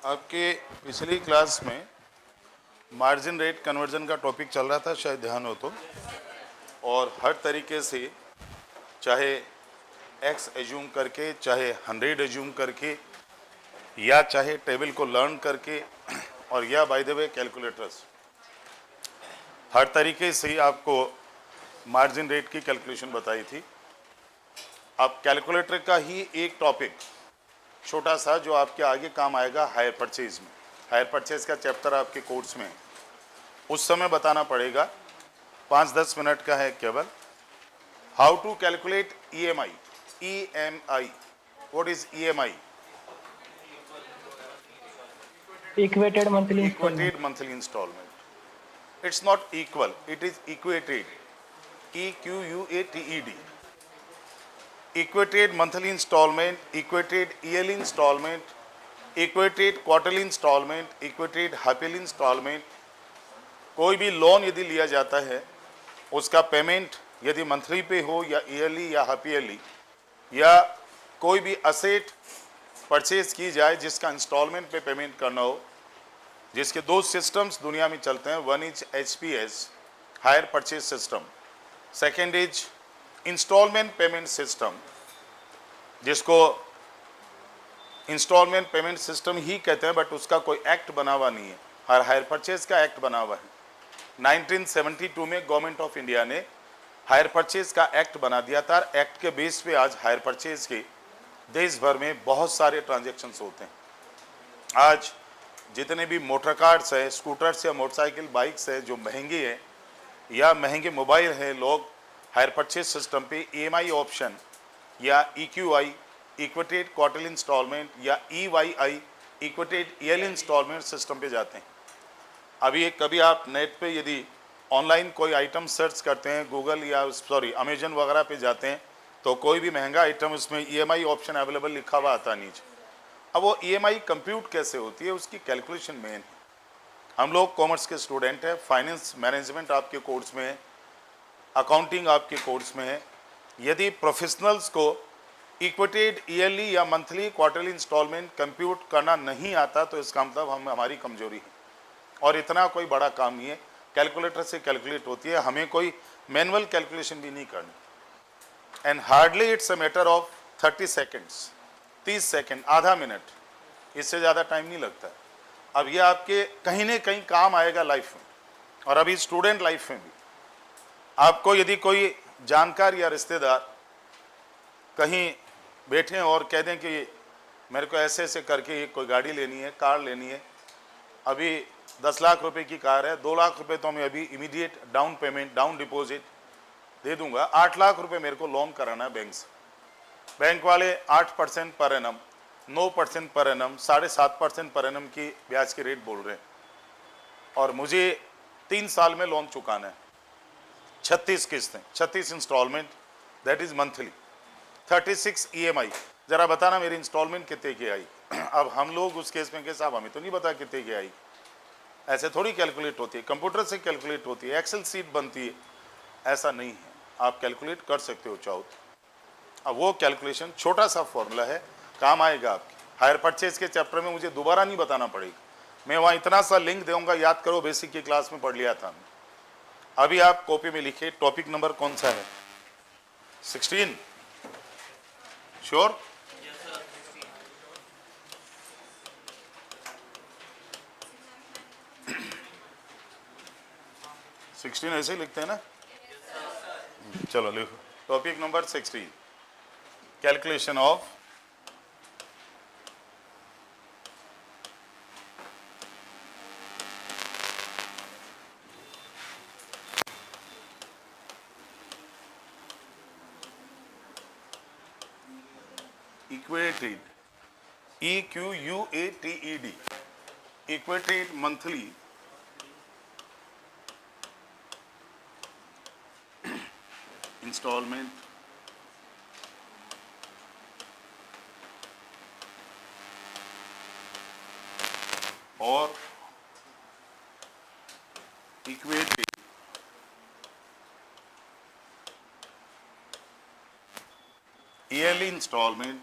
आपके पिछली क्लास में मार्जिन रेट कन्वर्जन का टॉपिक चल रहा था, शायद ध्यान हो तो, और हर तरीके से चाहे x एज्यूम करके, चाहे 100 एज्यूम करके, या चाहे टेबल को लर्न करके, और या बाय द वे कैलकुलेटर्स, हर तरीके से ही आपको मार्जिन रेट की कैलकुलेशन बताई थी। अब कैलकुलेटर का ही एक टॉपिक छोटा सा जो आपके आगे काम आएगा हायर परचेज में। हायर परचेज का चैप्टर आपके कोर्स में है, उस समय बताना पड़ेगा, 5-10 मिनट का है केवल। How to calculate EMI। EMI, what is EMI? Equated monthly installment. Equated monthly installment. It's not equal, it is equated. EQUATED. Equated monthly installment, equated yearly installment, equated quarterly installment, equated half yearly installment। कोई भी loan यदि लिया जाता है, उसका payment यदि monthly पे हो या ईयरली या हाफ ईयरली, या कोई भी असेट परचेज की जाए जिसका इंस्टॉलमेंट पे पेमेंट करना हो, जिसके दो सिस्टम्स दुनिया में चलते हैं। One is HPS, hire purchase system, second is installment payment system, जिसको इंस्टॉलमेंट पेमेंट सिस्टम ही कहते हैं, बट उसका कोई एक्ट बना हुआ नहीं है। हर हायर परचेज का एक्ट बना हुआ है। 1972 में गवर्नमेंट ऑफ इंडिया ने हायर परचेज का एक्ट बना दिया था। एक्ट के बेस पे आज हायर परचेज के देश भर में बहुत सारे ट्रांजैक्शंस होते हैं। आज जितने भी मोटर कार्स है, स्कूटर्स या मोटरसाइकिल बाइक्स है जो महंगी है, या महंगे मोबाइल है, लोग हायर परचेज सिस्टम पे EMI ऑप्शन या EQI, इक्विटेड क्वार्टरली इंस्टॉलमेंट, या EYI, इक्विटेड ईयरली इंस्टॉलमेंट सिस्टम पे जाते हैं। अभी कभी आप नेट पे यदि ऑनलाइन कोई आइटम सर्च करते हैं, गूगल या अमेजन वगैरह पे जाते हैं, तो कोई भी महंगा आइटम उसमें EMI ऑप्शन अवेलेबल लिखा हुआ आता नीचे। अब वो EMI कंप्यूट कैसे होती है, उसकी कैलकुलेशन मेन है। हम लोग कॉमर्स के स्टूडेंट हैं, फाइनेंस मैनेजमेंट आपके कोर्स में है, अकाउंटिंग आपके कोर्स में है। यदि प्रोफेशनल्स को इक्विटेड ईयरली या मंथली क्वार्टरली इंस्टॉलमेंट कंप्यूट करना नहीं आता, तो इसका मतलब हमारी कमजोरी है। और इतना कोई बड़ा काम नहीं है, कैलकुलेटर से कैलकुलेट होती है, हमें कोई मैनुअल कैलकुलेशन भी नहीं करनी। And hardly it's a matter of 30 seconds, 30 second, आधा मिनट, इससे ज़्यादा टाइम नहीं लगता। अब ये आपके कहीं ना कहीं काम आएगा लाइफ में, और अभी स्टूडेंट लाइफ में भी। आपको यदि कोई जानकार या रिश्तेदार कहीं बैठे और कह दें कि मेरे को ऐसे ऐसे करके कोई गाड़ी लेनी है, कार लेनी है, अभी 10 लाख रुपए की कार है, 2 लाख रुपए तो मैं अभी immediate down payment, down deposit दे दूंगा, 8 लाख रुपए मेरे को लोन कराना है बैंक से। बैंक वाले 8% per annum, 9% per annum, 7.5% per annum की ब्याज की रेट बोल रहे हैं, और मुझे 3 साल में लोन चुकाना है। 36 किस्तें, 36 installment, that is monthly, 36 EMI। जरा बताना मेरी इंस्टॉलमेंट कितने की आई। अब हम लोग उस केस में के साहब हमें तो नहीं पता कितने की आई, ऐसे थोड़ी कैलकुलेट होती है, कंप्यूटर से कैलकुलेट होती है, एक्सेल सीट बनती है, ऐसा नहीं है। आप कैलकुलेट कर सकते हो चाहो तो। अब वो कैलकुलेशन छोटा सा फॉर्मूला है, काम आएगा आपके हायर परचेज के चैप्टर में, मुझे दोबारा नहीं बताना पड़ेगा। मैं वहाँ इतना सा लिंक दूंगा, याद करो, बेसिक की क्लास में पढ़ लिया था। अभी आप कॉपी में लिखिए, टॉपिक नंबर कौन सा है? 16? श्योर? yes, 16 ऐसे ही लिखते हैं ना? चलो लिखो, topic number 16, calculation of equated, EQUATED, equated monthly installment or equated yearly installment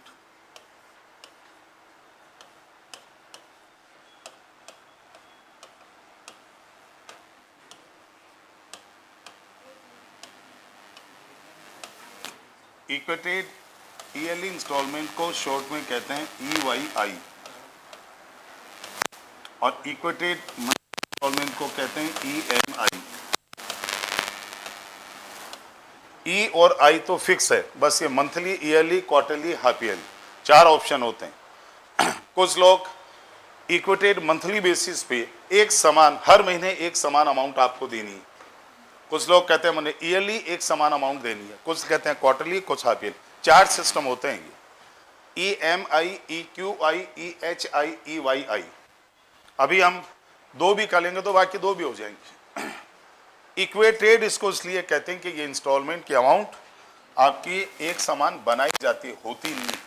equated yearly installment को शॉर्ट में कहते हैं EYI और इक्वेटेड इंस्टॉलमेंट को कहते हैं EMI। ई और आई तो फिक्स है, बस ये monthly, yearly, quarterly, half yearly 4 option होते हैं। कुछ लोग इक्वेटेड मंथली बेसिस पे एक समान, हर महीने एक समान अमाउंट आपको देनी है। कुछ लोग कहते हैं मैंने ईयरली एक समान अमाउंट देनी है, कुछ कहते हैं क्वार्टरली, कुछ हाफ ईयरली। 4 सिस्टम होते हैं ये, EMI, EQI, EHI, EYI। अभी हम 2 भी कर लेंगे तो बाकी 2 भी हो जाएंगे। इक्वेटेड इसको इसलिए कहते हैं कि ये इंस्टॉलमेंट की अमाउंट आपकी एक समान बनाई जाती होती नहीं।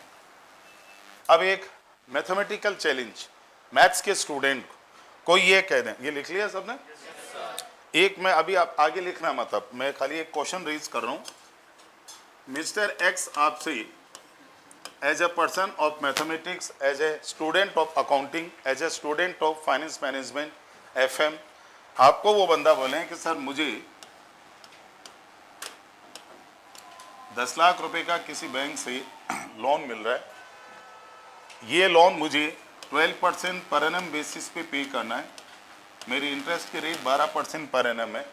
अब एक मैथमेटिकल चैलेंज, मैथ्स के स्टूडेंट को ये कह दें, ये लिख लिया सबने? एक मैं अभी आप आगे लिखना मत, अब मैं खाली एक क्वेश्चन रेज कर रहा हूं। मिस्टर एक्स आपसे as a person of mathematics, as a student of accounting, as a student of finance management FM, आपको वो बंदा बोले कि सर मुझे 10 लाख रुपए का किसी बैंक से लोन मिल रहा है, ये लोन मुझे 12% पर एनम बेसिस पे करना है, मेरी इंटरेस्ट की रेट 12% पर एनम है,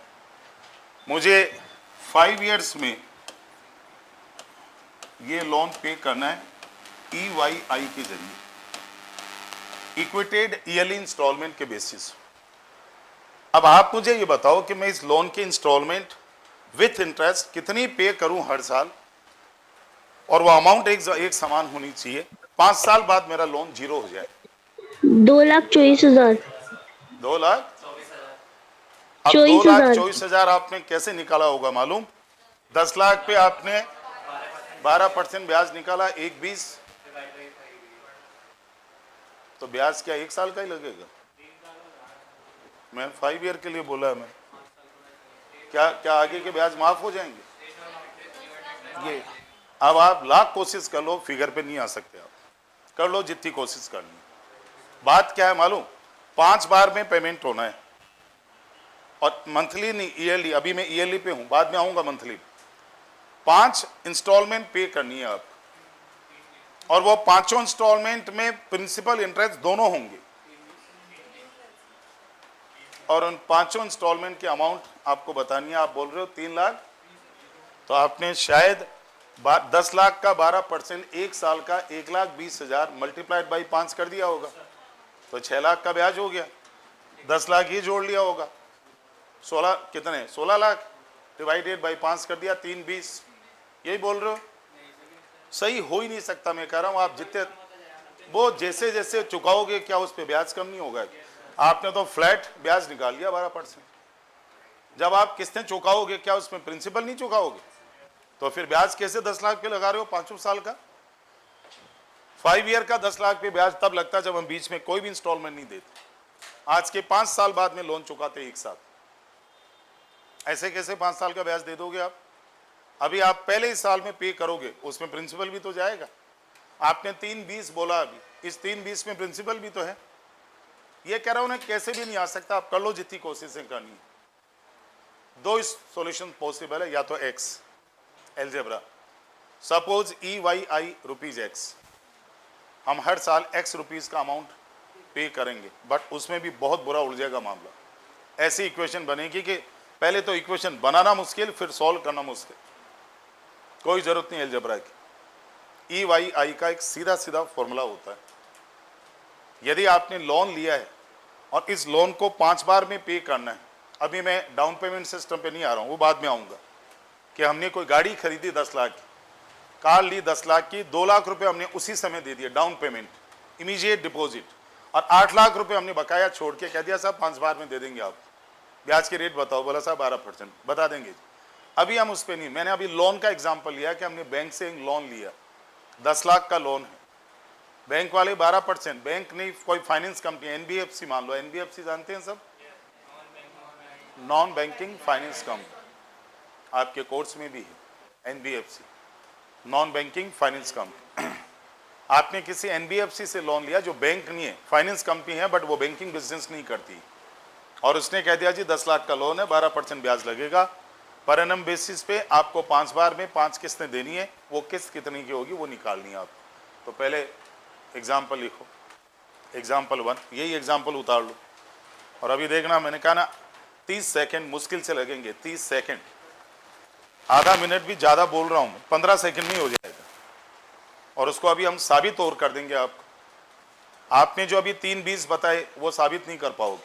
मुझे 5 इयर्स में ये लोन पे करना है EYI के जरिए, इक्वेटेड ईयरली इंस्टॉलमेंट के बेसिस। अब आप मुझे ये बताओ कि मैं इस लोन की इंस्टॉलमेंट विथ इंटरेस्ट कितनी पे करूं हर साल, और वो अमाउंट एक समान होनी चाहिए। 5 साल बाद मेरा लोन 0 हो जाए। 2,24,000। 2 लाख? अब 2,24,000 आपने कैसे निकाला होगा मालूम? 10 लाख पे आपने 12% ब्याज निकाला, 1,20, तो ब्याज क्या 1 साल का ही लगेगा? मैं 5 ईयर के लिए बोला है। मैं क्या आगे के ब्याज माफ हो जाएंगे? ये अब आप लाख कोशिश कर लो, फिगर पे नहीं आ सकते। आप कर लो जितनी कोशिश करनी। बात क्या है मालूम? 5 बार में पेमेंट होना है, और मंथली नहीं, ईयरली। अभी मैं ईयरली पे हूं, बाद में आऊंगा मंथली। 5 इंस्टॉलमेंट पे करनी है आप, और वो 5 इंस्टॉलमेंट में प्रिंसिपल इंटरेस्ट दोनों होंगे, और उन 5 इंस्टॉलमेंट की अमाउंट आपको बतानी है। आप बोल रहे हो 3 लाख, तो आपने शायद 10 लाख का 12% 1 साल का 1,20,000 मल्टीप्लाइड बाई 5 कर दिया होगा, तो 6 लाख का ब्याज हो गया। 10 लाख ये जोड़ लिया होगा, 16 लाख डिवाइडेड बाई 5 कर दिया, 3,20। यही बोल रहे हो? सही हो ही नहीं सकता। मैं कह रहा हूं आप जितने वो जैसे जैसे चुकाओगे, क्या उस पर ब्याज कम नहीं होगा? आपने तो फ्लैट ब्याज निकाल लिया 12%। जब आप किस्तें चुकाओगे, क्या उसमें प्रिंसिपल नहीं चुकाओगे? तो फिर ब्याज कैसे 10 लाख पे लगा रहे हो 5 साल का? 5 ईयर का 10 लाख पे ब्याज तब लगता है जब हम बीच में कोई भी इंस्टॉलमेंट नहीं देते। आज के 5 साल बाद में लोन चुकाते एक साथ, ऐसे कैसे 5 साल का ब्याज दे दोगे आप? अभी आप पहले ही साल में पे करोगे, उसमें प्रिंसिपल भी तो जाएगा। आपने 3,20 बोला, अभी इस 3,20 में प्रिंसिपल भी तो है। ये कह रहा हूं ना, कैसे भी नहीं आ सकता। आप कर लो जितनी कोशिशें करनी है। 2 सॉल्यूशन पॉसिबल है, या तो x algebra. Suppose EYI ₹X, हम हर साल X रुपीज का अमाउंट पे करेंगे, बट उसमें भी बहुत बुरा उड़ जाएगा मामला। ऐसी इक्वेशन बनेगी कि पहले तो इक्वेशन बनाना मुश्किल, फिर सॉल्व करना मुश्किल। कोई जरूरत नहीं एलजेब्रा की। EYI का एक सीधा सीधा फॉर्मूला होता है। यदि आपने लोन लिया है और इस लोन को 5 बार में पे करना है, अभी मैं डाउन पेमेंट सिस्टम पे नहीं आ रहा हूँ, वो बाद में आऊँगा, कि हमने कोई गाड़ी खरीदी 10 लाख की, कार ली 10 लाख की, 2 लाख रुपए हमने उसी समय दे दिए डाउन पेमेंट, इमीडिएट डिपॉजिट, और 8 लाख रुपए हमने बकाया छोड़ के कह दिया साहब 5 बार में दे देंगे आप, ब्याज की रेट बताओ। बोला साहब 12% बता देंगे। अभी हम उस पर नहीं, मैंने अभी लोन का एग्जाम्पल लिया कि हमने बैंक से एक लोन लिया, 10 लाख का लोन है, बैंक वाले 12%, बैंक नहीं कोई फाइनेंस कंपनी, NBFC मान लो, NBFC जानते हैं सब, नॉन बैंकिंग फाइनेंस कंपनी, आपके कोर्स में भी है NBFC, non banking finance company. आपने किसी NBFC से लोन लिया जो बैंक नहीं है, फाइनेंस कंपनी है, बट वो बैंकिंग बिजनेस नहीं करती, और उसने कह दिया जी 10 लाख का लोन है, 12% ब्याज लगेगा, पर एनम बेसिस पे आपको 5 बार में 5 किस्तें देनी है, वो किस्त कितनी की होगी वो निकालनी है आप। तो पहले एग्जाम्पल लिखो, एग्जाम्पल 1, यही एग्जाम्पल उतार लो और अभी देखना, मैंने कहा ना 30 सेकंड मुश्किल से लगेंगे, 30 सेकंड, आधा मिनट भी ज़्यादा बोल रहा हूँ, 15 सेकंड में हो जाएगा और उसको अभी हम साबित और कर देंगे आपको। आपने जो अभी 3 20 बताए वो साबित नहीं कर पाओगे,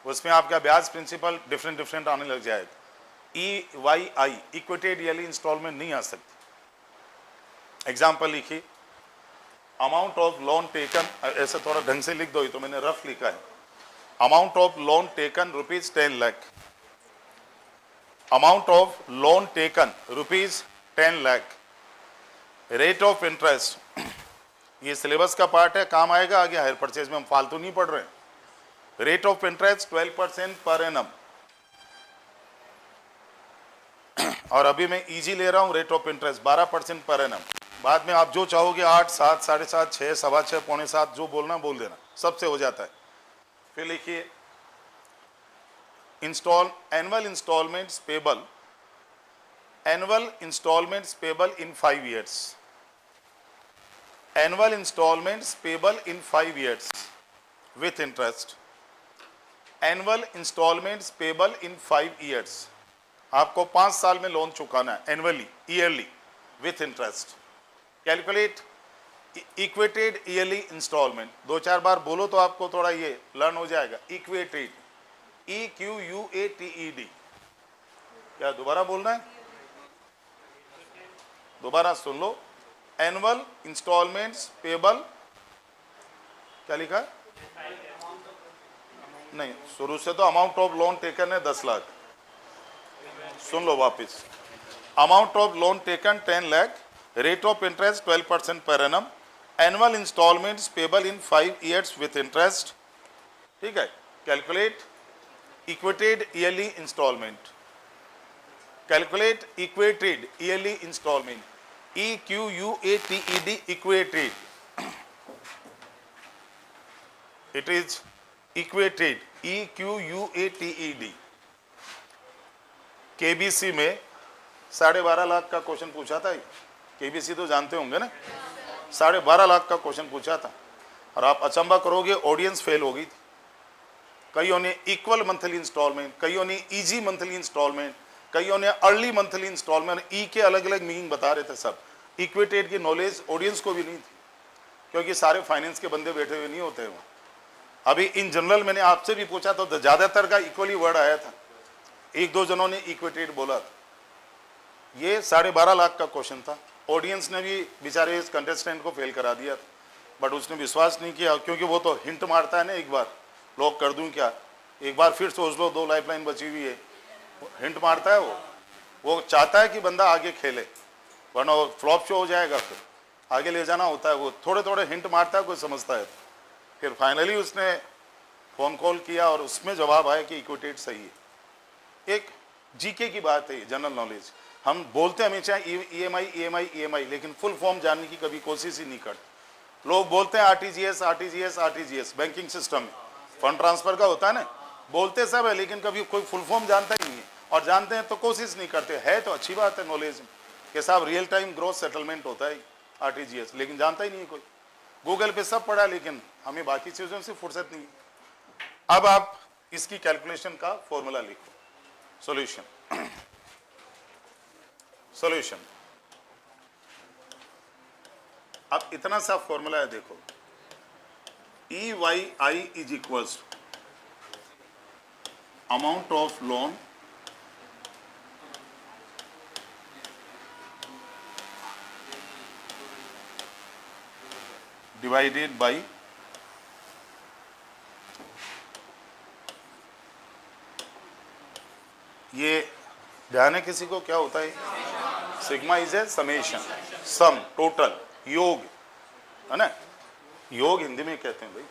उसमें आपका ब्याज प्रिंसिपल डिफरेंट आने लग जाएगा। EYI इक्विटेड ईयरली इंस्टॉलमेंट नहीं आ सकती। एग्जाम्पल लिखिए, अमाउंट ऑफ लोन टेकन, ऐसे थोड़ा ढंग से लिख दो, ये तो मैंने रफ लिखा है। Amount of loan taken ₹10 lakh, amount of loan taken ₹10 lakh, rate of interest, ये सिलेबस का पार्ट है, काम आएगा आगे हायर परचेज में, हम फालतू नहीं पढ़ रहे हैं। Rate of interest 12% per annum, और अभी मैं इजी ले रहा हूं, rate of interest 12% per annum. बाद में आप जो चाहोगे 8, 7, 7.5, 6, 6.25, 6.25, जो बोलना बोल देना, सबसे हो जाता है। फिर लिखिए annual installments payable, annual installments payable in 5 years, annual installments payable in 5 years with interest, annual installments payable in 5 years, आपको 5 साल में लोन चुकाना है, annually, yearly, with interest. Calculate equated yearly installment, 2-4 बार बोलो तो आपको थोड़ा ये लर्न हो जाएगा। इक्वेटेड, EQUATED, क्या दोबारा बोलना है? दोबारा सुन लो, एनुअल इंस्टॉलमेंट्स पेबल, क्या लिखा है? नहीं, शुरू से तो अमाउंट ऑफ लोन टेकन है 10 लाख, सुन लो वापस, amount of loan taken 10 lakh, rate of interest 12% per annum, annual installments payable in 5 years with interest. ठीक है, calculate equated yearly installment, calculate equated yearly installment, EQUATED, equated, it is equated, EQUATED। KBC में 12.5 लाख का question पूछा था, KBC तो जानते होंगे ना, 12.5 लाख का क्वेश्चन पूछा था और आप अचंबा करोगे, ऑडियंस फेल हो गई थी। कईयों ने इक्वल मंथली इंस्टॉलमेंट, कईयों ने इजी मंथली इंस्टॉलमेंट, कईयों ने अर्ली मंथली इंस्टॉलमेंट, ई के अलग अलग मीनिंग बता रहे थे सब। इक्विटेड की नॉलेज ऑडियंस को भी नहीं थी, क्योंकि सारे फाइनेंस के बंदे बैठे हुए नहीं होते वहाँ। अभी इन जनरल मैंने आपसे भी पूछा तो ज़्यादातर का इक्वली वर्ड आया था, 1-2 जनों ने इक्विटेड बोला था। ये 12.5 लाख का क्वेश्चन था, ऑडियंस ने भी बेचारे इस कंटेस्टेंट को फेल करा दिया था, बट उसने विश्वास नहीं किया, क्योंकि वो तो हिंट मारता है ना, एक बार लॉक कर दूं क्या, एक बार फिर सोच लो, 2 लाइफलाइन बची हुई है, हिंट मारता है वो चाहता है कि बंदा आगे खेले, वरना वो फ्लॉप शो हो जाएगा, फिर आगे ले जाना होता है, वो थोड़े थोड़े हिंट मारता है, कोई समझता है। फिर फाइनली उसने फ़ोन कॉल किया और उसमें जवाब आया कि इक्विटेड सही है। एक जीके की बात है, जनरल नॉलेज, हम बोलते हमेशा EMI, लेकिन फुल फॉर्म जानने की कभी कोशिश ही नहीं करते। लोग बोलते हैं RTGS बैंकिंग सिस्टम में फंड ट्रांसफर का होता है ना, बोलते सब है, लेकिन कभी कोई फुल फॉर्म जानता ही नहीं है, और जानते हैं तो कोशिश नहीं करते। है तो अच्छी बात है नॉलेज के साथ, रियल टाइम ग्रोथ सेटलमेंट होता है RTGS, लेकिन जानता ही नहीं है कोई। गूगल पे सब पढ़ा, लेकिन हमें बाकी चीज़ों से फुर्सत नहीं है। अब आप इसकी कैलकुलेशन का फॉर्मूला लिखो, सॉल्यूशन। अब इतना सा फॉर्मूला है, देखो, EYI is equals amount of loan divided by ये ध्यान है किसी को, क्या होता है? Sigma is a summation, sum, total, योग है ना, योग हिंदी में कहते हैं भाई,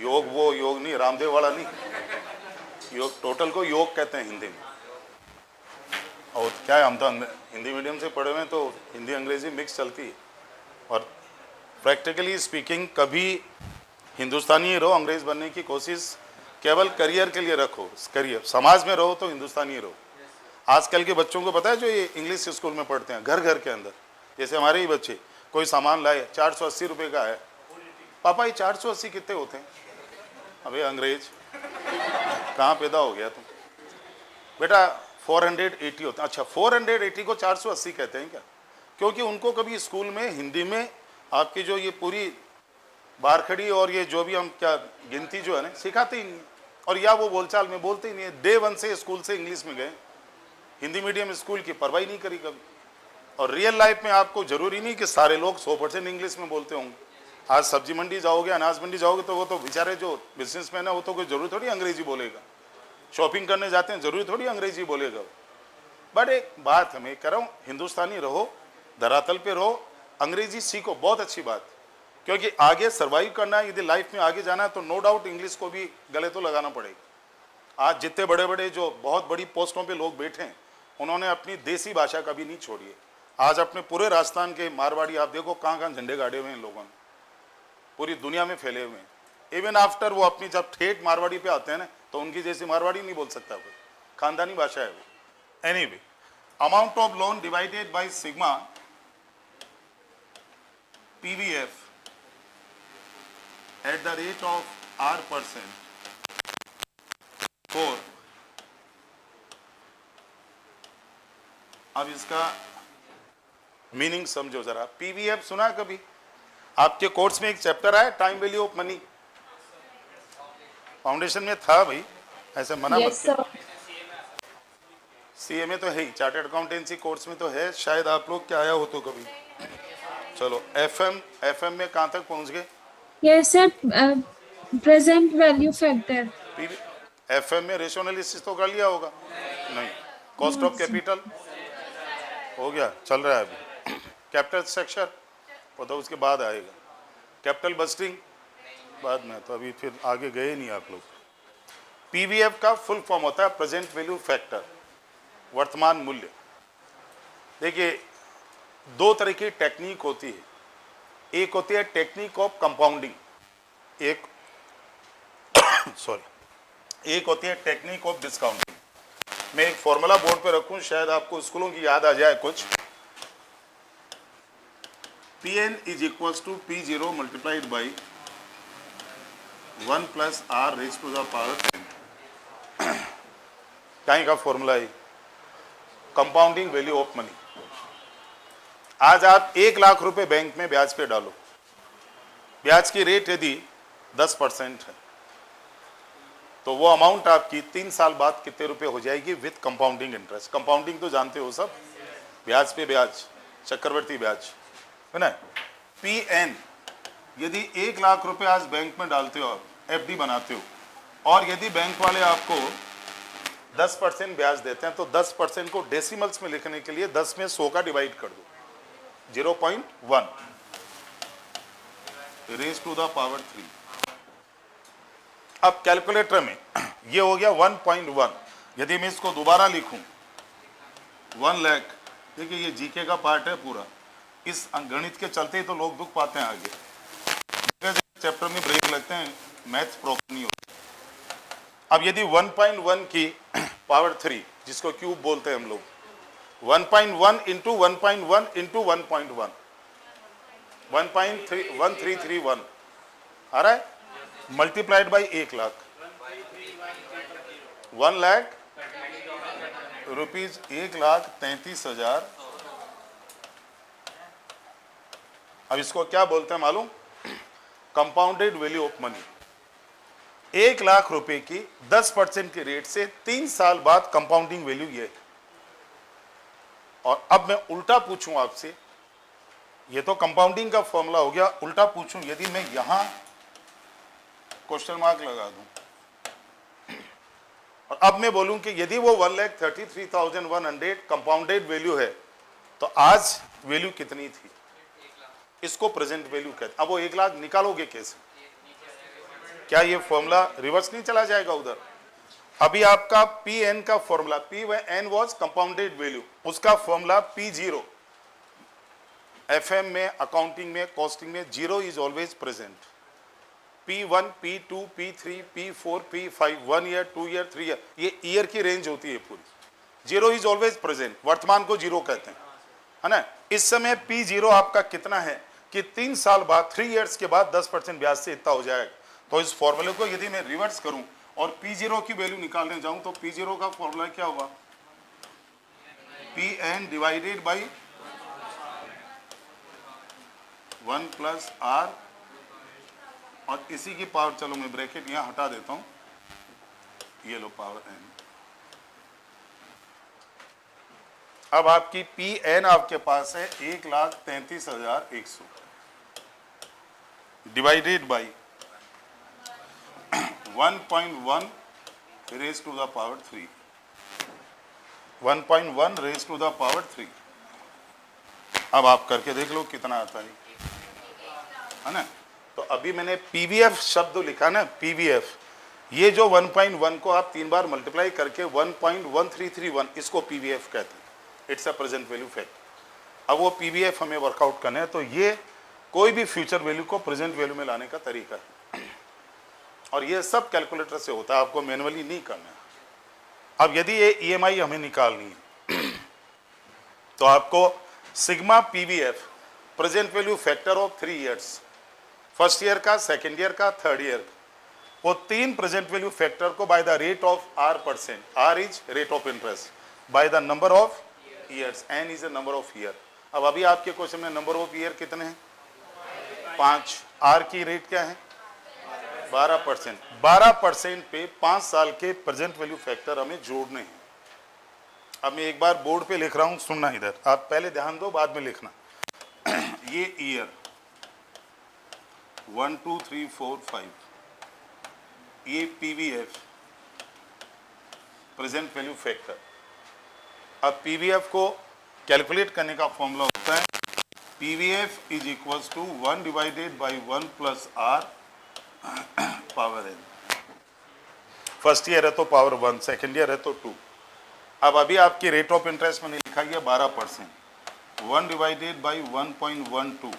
योग वो योग नहीं, रामदेव वाला नहीं, योग टोटल को योग कहते हैं हिंदी में। और क्या है, हम तो हिंदी मीडियम से पढ़े हुए हैं, तो हिंदी अंग्रेजी मिक्स चलती है, और प्रैक्टिकली स्पीकिंग कभी हिंदुस्तानी रहो, अंग्रेज बनने की कोशिश केवल करियर के लिए रखो, करियर, समाज में रहो तो हिंदुस्तानी रहो। आजकल के बच्चों को पता है जो ये इंग्लिश स्कूल में पढ़ते हैं घर घर के अंदर, जैसे हमारे ही बच्चे कोई सामान लाए 480 रुपये का है, पापा ये 480 कितने होते हैं? अबे अंग्रेज कहाँ पैदा हो गया तुम? बेटा 480 होते हैं। अच्छा 480 को 480 कहते हैं क्या? क्योंकि उनको कभी स्कूल में हिंदी में आपकी जो ये पूरी बारखड़ी और ये जो भी हम क्या गिनती जो है ना सिखाते ही नहीं, और या वो बोलचाल में बोलते ही नहीं है। डे 1 से स्कूल से इंग्लिश में गए, हिंदी मीडियम स्कूल की परवाही नहीं करी कभी। और रियल लाइफ में आपको जरूरी नहीं कि सारे लोग 100% इंग्लिश में बोलते होंगे। आज सब्जी मंडी जाओगे, अनाज मंडी जाओगे, तो वो तो बेचारे जो बिजनेसमैन है वो तो कोई जरूरी थोड़ी अंग्रेजी बोलेगा। शॉपिंग करने जाते हैं जरूरी थोड़ी अंग्रेजी बोलेगा। बट एक बात मैं कह रहा हूँ, हिंदुस्तानी रहो, धरातल पे रहो, अंग्रेजी सीखो, बहुत अच्छी बात। क्योंकि आगे सर्वाइव करना है, यदि लाइफ में आगे जाना है तो नो डाउट इंग्लिश को भी गले तो लगाना पड़ेगा। आज जितने बड़े बड़े जो बहुत बड़ी पोस्टों पे लोग बैठे हैं उन्होंने अपनी देसी भाषा कभी नहीं छोड़ी है। आज अपने पूरे राजस्थान के मारवाड़ी आप देखो कहाँ कहाँ झंडे गाड़े हुए हैं लोगों ने, पूरी दुनिया में फैले हुए हैं। इवन आफ्टर वो अपनी जब ठेठ मारवाड़ी पे आते हैं ना तो उनकी जैसी मारवाड़ी नहीं बोल सकता कोई, खानदानी भाषा है वो। Anyway, amount of loan divided by sigma PVF at the rate of R% for, अब इसका मीनिंग समझो जरा। पीवीएफ सुना कभी? आपके कोर्स में एक चैप्टर है time value of money, foundation में था भाई, ऐसे मना मत करो। सीएमए तो है ही, चार्टर्ड अकाउंटेंसी कोर्स में तो है, शायद आप लोग क्या आया हो तो कभी। चलो एफएम में कहाँ तक पहुंच गए? Yes sir, present value factor. FM में रेशियो एनालिसिस तो कर लिया होगा? नहीं। कॉस्ट ऑफ कैपिटल हो गया, चल रहा है अभी। कैपिटल स्ट्रक्चर वो तो उसके बाद आएगा। कैपिटल बस्टिंग बाद में, तो अभी फिर आगे गए नहीं आप लोग। पीवीएफ का फुल फॉर्म होता है प्रेजेंट वैल्यू फैक्टर, वर्तमान मूल्य। देखिए दो तरह की टेक्निक होती है, एक होती है टेक्निक ऑफ कंपाउंडिंग, एक सॉरी एक होती है टेक्निक ऑफ डिस्काउंटिंग। मैं एक फॉर्मूला बोर्ड पे रखूं, शायद आपको स्कूलों की याद आ जाए कुछ। Pn is equals to P0 multiplied by 1 plus R raise to the power 10। कहीं का फॉर्मूला है कंपाउंडिंग वैल्यू ऑफ मनी। आज आप 1 लाख रुपए बैंक में ब्याज पे डालो, ब्याज की रेट यदि 10% है तो वो अमाउंट आपकी 3 साल बाद कितने रुपए हो जाएगी विथ कंपाउंडिंग इंटरेस्ट। कंपाउंडिंग तो जानते हो सब, ब्याज पे ब्याज, चक्रवर्ती ब्याज है ना। Pn यदि 1 लाख रुपए आज बैंक में डालते हो, आप एफडी बनाते हो, और यदि बैंक वाले आपको 10% ब्याज देते हैं तो 10% को डेसिमल्स में लिखने के लिए 10 में 100 का डिवाइड कर दो, 0.1 रेज टू द पावर 3। अब कैलकुलेटर में ये हो गया 1.1। यदि मैं इसको दोबारा लिखूं 1 लाख, देखिए ये जीके का पार्ट है पूरा, इस गणित के चलते ही तो लोग दुख पाते हैं आगे, चैप्टर में ब्रेक लगते हैं, मैथ्स प्रॉपर नहीं होती। अब यदि 1.1 की पावर 3 जिसको क्यूब बोलते हैं हम लोग, 1.1 इंटू 1.1 इंटू 1.1 1.1331 आ रहा है, multiplied by 1 lakh, 1 lakh rupees 1,33,000। अब इसको क्या बोलते हैं मालूम? Compounded value of money. 1 lakh रुपए की 10% की रेट से 3 साल बाद कंपाउंडिंग वैल्यू ये है। और अब मैं उल्टा पूछूं आपसे, ये तो कंपाउंडिंग का फॉर्मूला हो गया, उल्टा पूछूं यदि मैं यहां क्वेश्चन मार्क लगा दूं और अब मैं बोलूं कि यदि वो 1,33,100 कंपाउंडेड वैल्यू है तो आज वैल्यू कितनी थी? इसको प्रेजेंट वैल्यू कहते हैं। अब वो 1 लाख निकालोगे कैसे? क्या ये फॉर्मूला रिवर्स नहीं चला जाएगा उधर? अभी आपका Pn का formula, Pn was compounded value, उसका फॉर्मूला P0। FM में, अकाउंटिंग में, कॉस्टिंग में 0 is always present. P1, P2, P3, P4, P5, 1 year, 2 year, 3 year, ये ईयर की रेंज होती है पूरी। जीरो इज ऑलवेज प्रेजेंट, वर्तमान को जीरो कहते हैं, है ना। इस समय P0 आपका कितना है कि 3 साल बाद 3 इयर्स के बाद 10% ब्याज से इतना हो जाएगा। तो इस फॉर्मूले को यदि मैं रिवर्स करूं और P0 की वैल्यू निकालने जाऊं तो P0 का फॉर्मूला क्या होगा, Pn divided by 1 plus R, और इसी की पावर, चलो मैं ब्रैकेट यहां हटा देता हूं, ये लो पावर n। अब आपकी Pn आपके पास है 1,33,100 divided by 1.1 raise to the power 3, 1.1 raise to the power 3। अब आप करके देख लो कितना आता है ना। तो अभी मैंने पीवीएफ शब्द लिखा ना, पीवीएफ, ये जो 1.1 को आप 3 बार मल्टीप्लाई करके 1.1331, इसको पीवीएफ कहते हैं, it's a present value fact. अब वो पीवीएफ हमें वर्कआउट करना है, तो ये कोई भी फ्यूचर वैल्यू को प्रेजेंट वैल्यू में लाने का तरीका है, और ये सब कैलकुलेटर से होता है, आपको मैनुअली नहीं करना है। अब यदि ये ईएमआई हमें निकालनी है तो आपको sigma PVF, present value factor of 3 years, first year का, सेकेंड ईयर का, थर्ड ईयर का, वो 3 प्रेजेंट वैल्यू फैक्टर को by the rate of R%, R is rate of interest, by the number of years, N is the number of year. अब अभी आपके question में number of year कितने हैं, 5, R की रेट क्या है 12%, 12% पे 5 साल के प्रेजेंट वैल्यू फैक्टर हमें जोड़ने हैं। अब मैं एक बार बोर्ड पे लिख रहा हूं, सुनना इधर, आप पहले ध्यान दो बाद में लिखना। ये ईयर 1 2 3 4 5, ये पीवीएफ प्रेजेंट वैल्यू फैक्टर। अब पीवीएफ को कैलकुलेट करने का फॉर्मूला होता है PVF is equals to 1 divided by 1 plus R power n। First year है तो पावर 1, सेकेंड ईयर है तो 2। अब अभी आपकी रेट ऑफ इंटरेस्ट मैंने लिखा गया 12%, 1 divided by 1.12,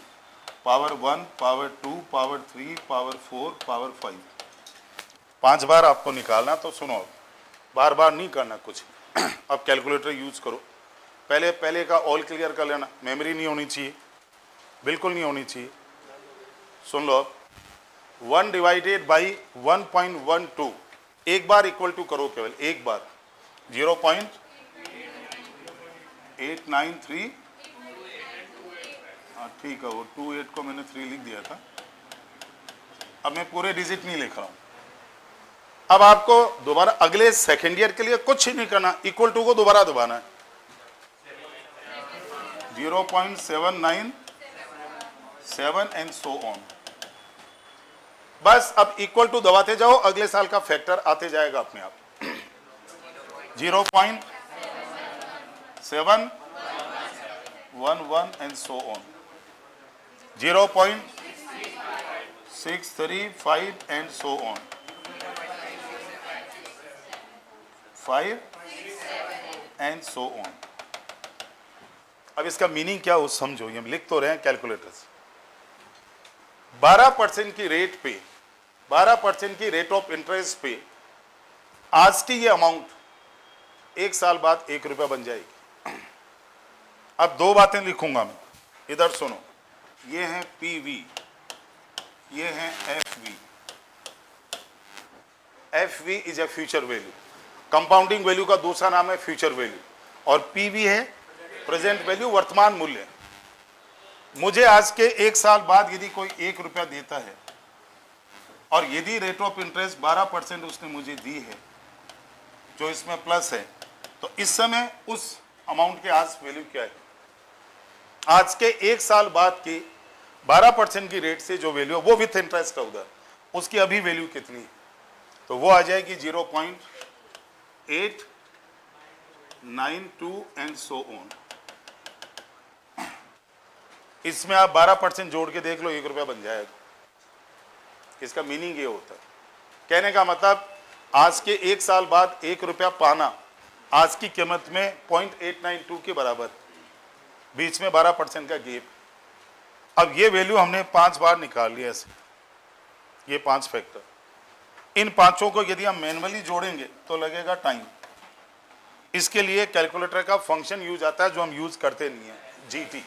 power 1, power 2, power 3, power 4, power 5। 5 बार आपको निकालना, तो सुनो, बार बार नहीं करना कुछ। अब कैलकुलेटर यूज करो, पहले का ऑल क्लियर कर लेना, मेमोरी नहीं होनी चाहिए, बिल्कुल नहीं होनी चाहिए। सुन लो, 1 डिवाइडेड बाई 1.12, एक बार इक्वल टू करो, केवल एक बार, 0.893, ठीक है, वो 28 को मैंने 3 लिख दिया था। अब मैं पूरे डिजिट नहीं लिख रहा हूं। अब आपको दोबारा अगले सेकेंड ईयर के लिए कुछ ही नहीं करना, इक्वल टू को दोबारा दबाना है, 0.797 एंड सो ऑन। बस अब इक्वल टू दबाते जाओ, अगले साल का फैक्टर आते जाएगा अपने आप। 0.711 and so on, 0.635 and so on, 5 and so on. अब इसका मीनिंग क्या हो समझो, ये हम लिख तो रहे हैं कैलकुलेटर से। 12% की रेट पे, 12% की रेट ऑफ इंटरेस्ट पे आज की ये अमाउंट 1 साल बाद 1 रुपया बन जाएगी। अब 2 बातें लिखूंगा मैं, इधर सुनो, ये है पीवी, ये है FV. FV is a future value, compounding value का दूसरा नाम है फ्यूचर वैल्यू, और पीवी है प्रेजेंट वैल्यू, वर्तमान मूल्य। मुझे आज के 1 साल बाद यदि कोई 1 रुपया देता है और यदि रेट ऑफ इंटरेस्ट 12% उसने मुझे दी है, जो इसमें प्लस है, तो इस समय उस अमाउंट के आज वैल्यू क्या है, आज के 1 साल बाद की 12% की रेट से जो वैल्यू है वो विथ इंटरेस्ट है उधर, उसकी अभी वैल्यू कितनी है, तो वो आ जाएगी 0.892 एंड सो ऑन। इसमें आप 12% जोड़ के देख लो, 1 रुपया बन जाएगा। इसका मीनिंग ये होता है, कहने का मतलब आज के 1 साल बाद 1 रुपया पाना आज की कीमत में 0.892 के बराबर, बीच में 12% का गैप। अब ये वैल्यू हमने 5 बार निकाल लिया ऐसे, ये 5 फैक्टर। इन 5 को यदि हम मैनुअली जोड़ेंगे तो लगेगा टाइम, इसके लिए कैलकुलेटर का फंक्शन यूज आता है जो हम यूज करते नहीं है, जीटी।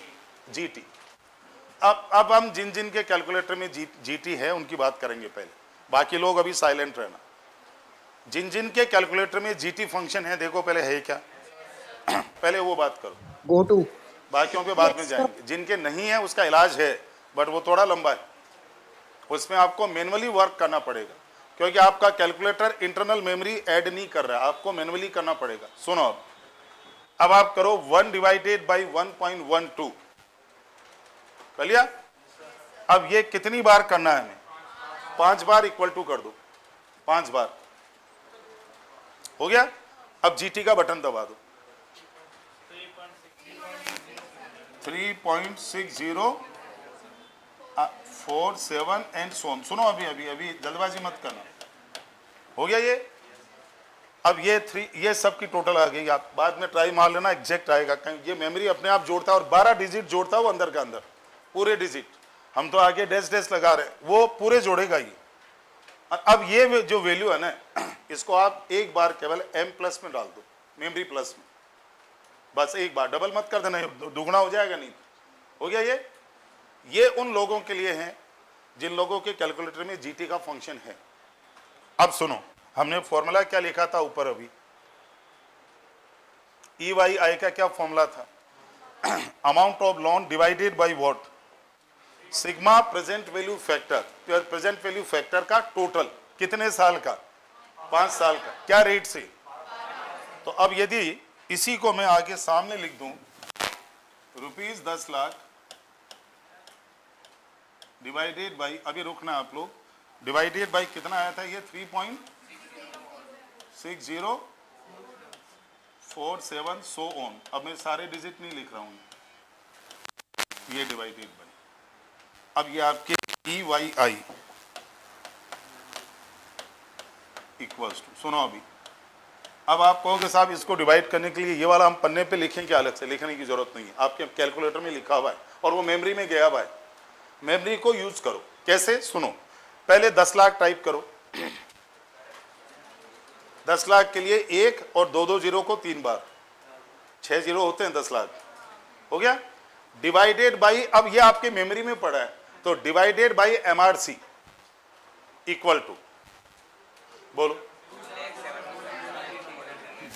अब हम जिन जिन के कैलकुलेटर में जीटी है उनकी बात करेंगे पहले, बाकी लोग अभी साइलेंट रहना। जिन जिन के कैलकुलेटर में जीटी फंक्शन है, देखो पहले है क्या, पहले वो बात करो, गो टू। बाकियों पे बाद में जाएंगे। जिनके नहीं है उसका इलाज है, बट वो थोड़ा लंबा है, उसमें आपको मैनुअली वर्क करना पड़ेगा, क्योंकि आपका कैलकुलेटर इंटरनल मेमोरी ऐड नहीं कर रहा है, आपको मैनुअली करना पड़ेगा। सुनो, अब आप करो 1 डिवाइडेड बाई 1.12 कर लिया। अब ये कितनी बार करना है हमें, 5 बार इक्वल टू कर दो, 5 बार हो गया। अब जीटी का बटन दबा दो, 3.60 47 एंड सोन। सुनो अभी जल्दबाजी मत करना, हो गया ये। अब ये सब की टोटल आ गई, आप बाद में ट्राई मार लेना, एग्जैक्ट आएगा, कहीं ये मेमोरी अपने आप जोड़ता है और 12 डिजिट जोड़ता है वो अंदर का अंदर, पूरे डिजिट। हम तो आगे डैश लगा रहे हैं, वो पूरे जोड़ेगा ये। अब ये जो वैल्यू है ना, इसको आप एक बार केवल m प्लस में डाल दो, मेमोरी प्लस में, बस एक बार, डबल मत कर देना, दुगना हो जाएगा नहीं। हो गया ये उन लोगों के लिए है जिन लोगों के कैलकुलेटर में जीटी का फंक्शन है। अब सुनो, हमने फॉर्मूला क्या लिखा था ऊपर अभी, EYI का क्या फॉर्मूला था, amount of loan divided by what, sigma present value factor, present value factor का टोटल कितने साल का, 5 साल का, क्या रेट से। तो अब यदि इसी को मैं आगे सामने लिख दूं, रुपीज 10 लाख डिवाइडेड बाई, अभी रुकना आप लोग, डिवाइडेड बाई कितना आया था ये, 3.6047 सो ऑन। अब मैं सारे डिजिट नहीं लिख रहा हूं, ये डिवाइडेड बाई, अब ये आपके EYI इक्वल्स टू, सुनो अभी, अब आप कहोगे साहब इसको डिवाइड करने के लिए ये वाला हम पन्ने पे लिखें क्या, अलग से लिखने की जरूरत नहीं है, आपके कैलकुलेटर में लिखा हुआ है और वो मेमोरी में गया हुआ है, मेमोरी को यूज करो। कैसे, सुनो, पहले 10 लाख टाइप करो, 10 लाख के लिए 1 और 2 जीरो को 3 बार, 6 जीरो होते हैं 10 लाख, हो गया। डिवाइडेड बाई, अब ये आपके मेमोरी में पड़ा है, तो divided by MRC equal to, बोलो,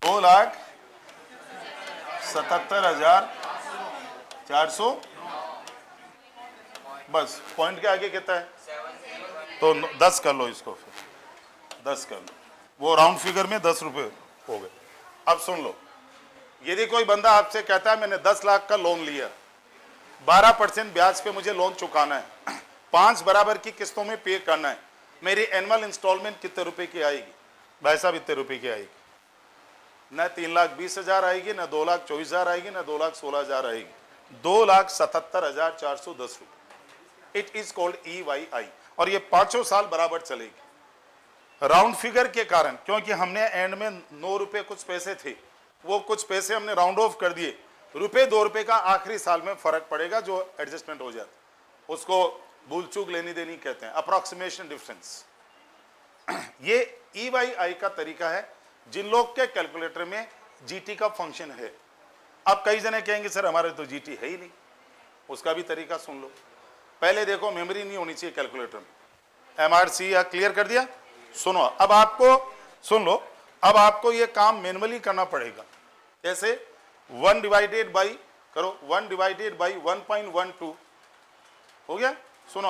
2,77,400, बस पॉइंट के आगे कितना है, तो 10 कर लो इसको, फिर 10 कर लो, वो राउंड फिगर में 10 रुपए हो गए। अब सुन लो, यदि कोई बंदा आपसे कहता है मैंने 10 लाख का लोन लिया, 12% ब्याज पे मुझे लोन चुकाना है, 5 बराबर की किस्तों में पे करना है, मेरी एनुअल इंस्टॉलमेंट कितने रुपए की आएगी, भाई साहब इतने रुपए की आएगी, न 3,20,000 आएगी, न 2,24,000 आएगी, न 2,16,000 आएगी, 2,77,410 रुपए। इट इज कॉल्ड EYI, और ये 5 साल बराबर चलेगी। राउंड फिगर के कारण, क्योंकि हमने एंड में 9 रुपए कुछ पैसे थे, वो कुछ पैसे हमने राउंड ऑफ कर दिए, रुपए 2 रुपए का आखिरी साल में फर्क पड़ेगा जो एडजस्टमेंट हो जाता, उसको भूल चूक लेनी देनी कहते हैं, अप्रोक्सीमेशन डिफरेंस। ये EYI का तरीका है जिन लोग के कैलकुलेटर में जीटी का फंक्शन है। अब कई जने कहेंगे सर हमारे तो जीटी है ही नहीं, उसका भी तरीका सुन लो। पहले देखो, मेमोरी नहीं होनी चाहिए कैलकुलेटर में, MRC या क्लियर कर दिया। सुनो, अब आपको सुन लो, अब आपको ये काम मैनुअली करना पड़ेगा। कैसे, 1 डिवाइडेड बाई करो, 1 डिवाइडेड बाई 1.12 हो गया। सुनो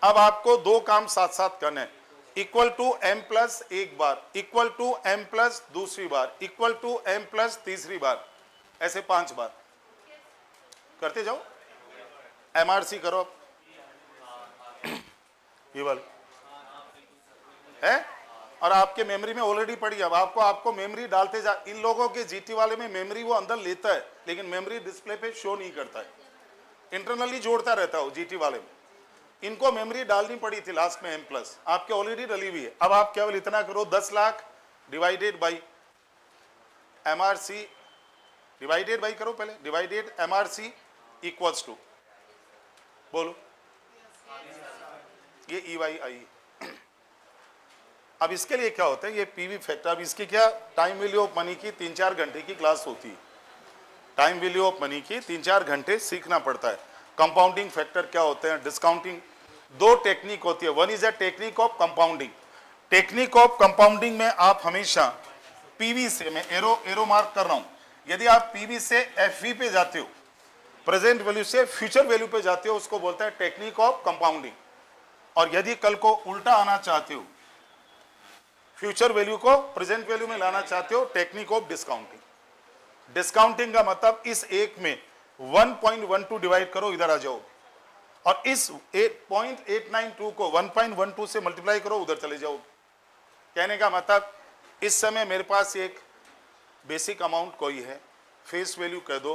अब आपको 2 काम साथ साथ करने हैं, इक्वल टू m प्लस एक बार, इक्वल टू m प्लस दूसरी बार, इक्वल टू m प्लस तीसरी बार, ऐसे 5 बार करते जाओ। MRC करो, ये वाली है और आपके मेमोरी में ऑलरेडी पड़ी है। अब आपको मेमोरी डालते जा, इन लोगों के जीटी वाले में मेमोरी वो अंदर लेता है लेकिन मेमोरी डिस्प्ले पे शो नहीं करता है, इंटरनली जोड़ता रहता है जीटी वाले में। इनको मेमोरी डालनी पड़ी थी लास्ट में m प्लस, आपके ऑलरेडी डली हुई है। अब आप केवल इतना करो, 10 lakh divided by MRC, divided by करो पहले, डिवाइडेड MRC इक्वल्स टू, बोलो, ये EYI। अब इसके लिए क्या होता है, ये पीवी फैक्टर, अब इसकी क्या टाइम वैल्यू ऑफ मनी की 3-4 घंटे की क्लास होती है। टाइम वैल्यू ऑफ मनी की 3-4 घंटे सीखना पड़ता है। कंपाउंडिंग फैक्टर क्या होते हैं, डिस्काउंटिंग, दो टेक्निक होती है। One is a technique of compounding. Technique of compounding में आप हमेशा पीवी से, मैं एरो मार्क कर रहा हूं, यदि आप पीवी से एफवी पे जाते हो, प्रेजेंट वैल्यू से फ्यूचर वैल्यू पे जाते हो, उसको बोलते हैं टेक्निक ऑफ कंपाउंडिंग। और यदि कल को उल्टा आना चाहते हो, फ्यूचर वैल्यू को प्रेजेंट वैल्यू में लाना चाहते हो, टेक्निक ऑफ डिस्काउंटिंग। डिस्काउंटिंग का मतलब इस एक में 1.12 डिवाइड करो, इधर आ जाओ, और इस 8.892 को 1.12 से मल्टीप्लाई करो, उधर चले जाओ। कहने का मतलब इस समय मेरे पास एक बेसिक अमाउंट कोई है, फेस वैल्यू कह दो,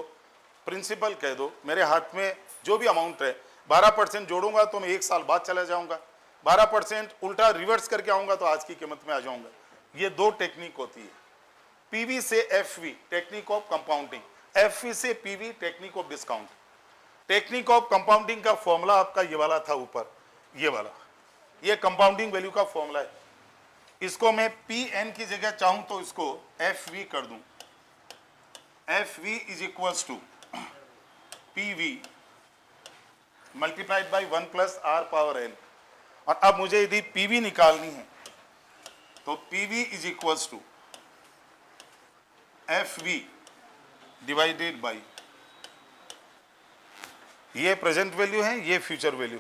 प्रिंसिपल कह दो, मेरे हाथ में जो भी अमाउंट है, 12% जोड़ूंगा तो मैं 1 साल बाद चला जाऊंगा, 12% उल्टा रिवर्स करके आऊंगा तो आज की कीमत में आ जाऊंगा। ये दो टेक्निक होती है, पीवी से FV technique of compounding, FV से PV technique of discount. Technique of compounding का फॉर्मूला आपका ये वाला था ऊपर, ये वाला, ये कंपाउंडिंग वैल्यू का फॉर्मूला है। इसको मैं पी एन की जगह चाहूं तो इसको एफ वी कर दूं। F V is equals to P V multiplied by 1 plus R power N. और अब मुझे यदि पी वी निकालनी है तो P V is equals to F V divided by, ये प्रेजेंट वैल्यू है, ये फ्यूचर वैल्यू।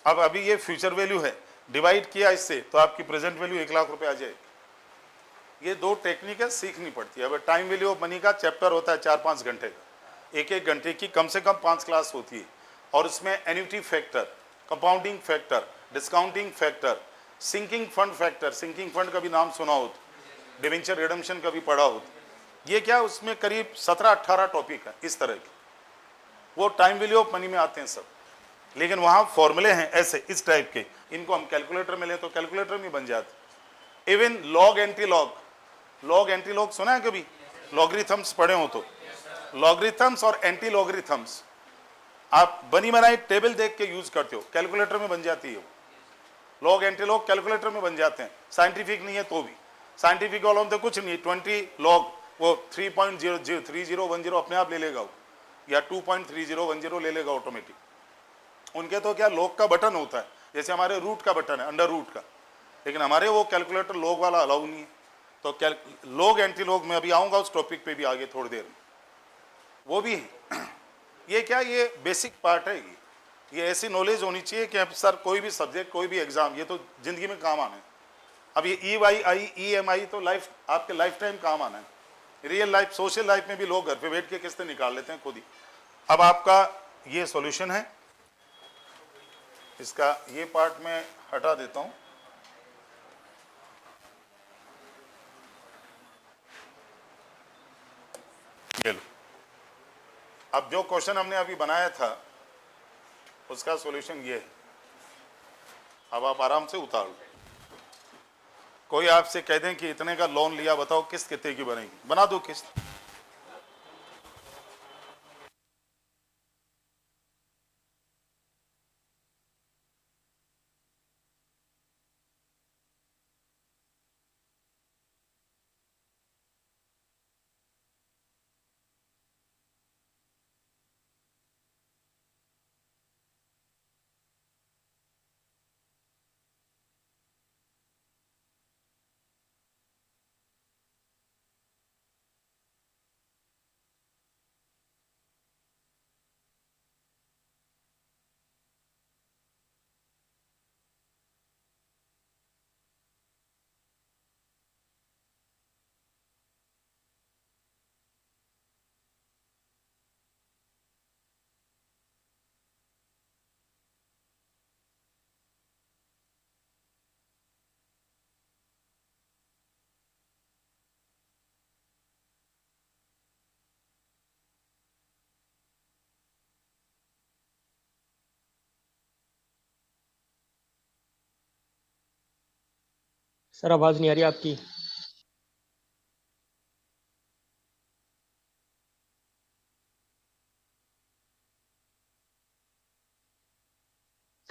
अब अभी ये फ्यूचर वैल्यू है, डिवाइड किया इससे तो आपकी प्रेजेंट वैल्यू 1 लाख रुपए आ जाएगी। ये दो टेक्निकें सीखनी पड़ती है। अब टाइम वैल्यू ऑफ मनी का चैप्टर होता है 4-5 घंटे का, 1-1 घंटे की कम से कम 5 क्लास होती है, और उसमें annuity factor, compounding factor, discounting factor, sinking fund factor, sinking fund का भी नाम सुना हो, डिवेंचर रिडम्पशन का भी पढ़ा हो, ये क्या उसमें करीब 17-18 टॉपिक है इस तरह के, वो टाइम वैल्यू ऑफ मनी में आते हैं सब। लेकिन वहाँ फॉर्मूले हैं ऐसे इस टाइप के, इनको हम कैलकुलेटर में लें तो कैलकुलेटर में बन जाते। Even log anti log, log anti log सुना है कभी, लॉगरिथम्स पढ़े हो तो, लॉगरिथम्स और एंटी लॉगरिथम्स आप बनी बनाई टेबल देख के यूज करते हो, कैलकुलेटर में बन जाती है। लॉग एंटी लॉग कैलकुलेटर में बन जाते हैं, साइंटिफिक नहीं है तो भी। साइंटिफिक वालों में तो कुछ नहीं, 20 लॉग वो 3.3010 अपने आप ले लेगा वो, या 2.3010 ले लेगा ऑटोमेटिक। उनके तो क्या लॉग का बटन होता है, जैसे हमारे रूट का बटन है, अंडर रूट का, लेकिन हमारे वो कैलकुलेटर लॉग वाला अलाउ नहीं है। तो लॉग एंटी लॉग में अभी आऊँगा उस टॉपिक पे भी आगे थोड़ी देर में, वो भी है। ये क्या, ये बेसिक पार्ट है, ये ऐसी नॉलेज होनी चाहिए कि अब सर कोई भी सब्जेक्ट, कोई भी एग्जाम, ये तो जिंदगी में काम आना है। अब ये EYI EMI तो लाइफ, आपके लाइफ टाइम काम आना है। रियल लाइफ, सोशल लाइफ में भी लोग घर पे बैठ के किस्तें निकाल लेते हैं खुद ही। अब आपका ये सॉल्यूशन है, इसका ये पार्ट मैं हटा देता हूं। ये लो, अब जो क्वेश्चन हमने अभी बनाया था उसका सॉल्यूशन ये है। अब आप आराम से उतार लो। कोई आपसे कह दें कि इतने का लोन लिया, बताओ किस्त कितने की बनेगी, बना दो किस्त। सर आवाज नहीं आ रही आपकी।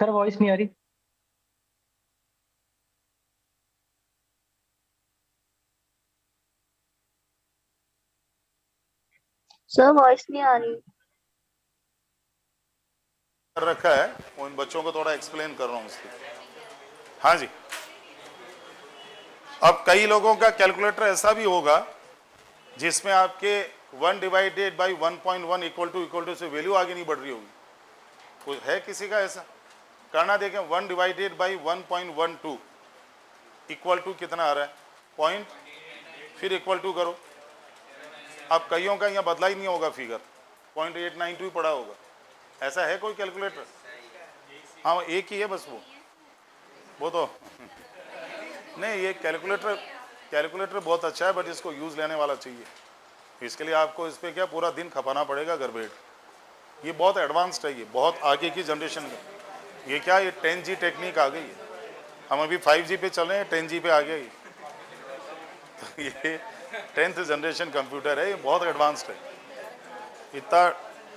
सर वॉइस नहीं आ रही। सर वॉइस नहीं आ रही। कर रखा है, उन बच्चों को थोड़ा एक्सप्लेन कर रहा हूँ उसकी। हाँ जी, अब कई लोगों का कैलकुलेटर ऐसा भी होगा जिसमें आपके 1 डिवाइडेड बाई 1.1 इक्वल टू से वैल्यू आगे नहीं बढ़ रही होगी। कोई है किसी का ऐसा? करना देखें, 1 डिवाइडेड बाई 1.12 इक्वल टू कितना आ रहा है? पॉइंट, फिर इक्वल टू करो। अब कईयों का यहाँ बदला ही नहीं होगा फिगर, 0.892 पड़ा होगा। ऐसा है कोई कैलकुलेटर? हाँ, एक ही है बस वो तो नहीं, ये कैलकुलेटर बहुत अच्छा है, बट इसको यूज़ लेने वाला चाहिए। इसके लिए आपको इस पर क्या पूरा दिन खपाना पड़ेगा घर बैठ। ये बहुत एडवांस्ड है, ये बहुत आगे की जनरेशन का। ये क्या, ये 10G टेक्निक आ गई है। हम अभी 5G पे चल रहे हैं, 10G पे आ गया ये। तो ये 10th जनरेशन कंप्यूटर है, ये बहुत एडवांस्ड है।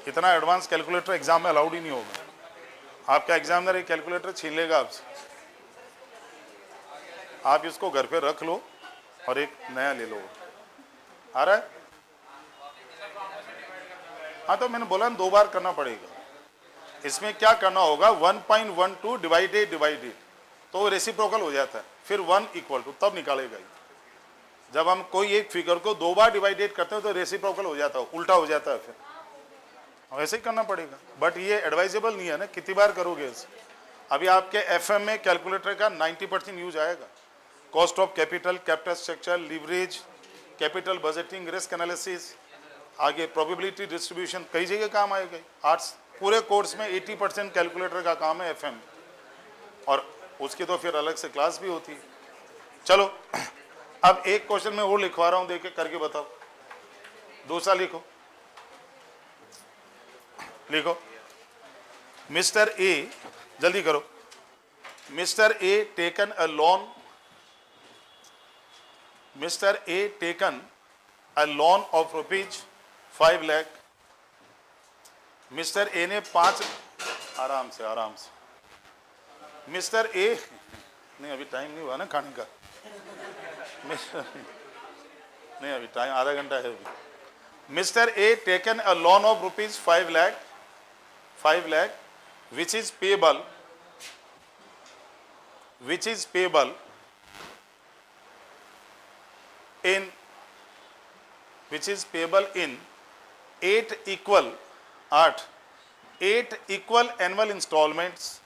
इतना एडवांस कैलकुलेटर एग्जाम में अलाउड ही नहीं होगा। आपका एग्जामिनर एक कैलकुलेटर छीन लेगा आपसे। आप इसको घर पे रख लो और एक नया ले लो। आ रहा है? हाँ, तो मैंने बोला ना 2 बार करना पड़ेगा। इसमें क्या करना होगा, 1.12 डिवाइडेड तो रेसिप्रोकल हो जाता है, फिर 1 इक्वल टू तब निकालेगा। जब हम कोई एक फिगर को 2 बार डिवाइडेड करते हैं तो रेसिप्रोकल हो जाता है, उल्टा हो जाता है, फिर वैसे ही करना पड़ेगा। बट ये एडवाइजेबल नहीं है ना, कितनी बार करोगे इसे। अभी आपके FM में कैलकुलेटर का 90% यूज आएगा। Cost of capital, capital structure, leverage, capital budgeting, risk analysis, आगे प्रोबेबिलिटी डिस्ट्रीब्यूशन, कई जगह काम आएगा। आर्ट्स पूरे कोर्स में 80% कैलकुलेटर का काम है FM, और उसकी तो फिर अलग से क्लास भी होती है। चलो, अब एक क्वेश्चन में और लिखवा रहा हूं, देख के करके बताओ। दूसरा लिखो, मिस्टर ए, जल्दी करो। Mister a taken a loan, mister a taken a loan of rupees 5 lakh. Mister A ने 5, आराम से मिस्टर ए, नहीं अभी टाइम नहीं हुआ ना खाने का। नहीं, अभी टाइम आधा घंटा है अभी। Mister a taken a loan of rupees 5 lakh which is payable in 8 equal annual installments,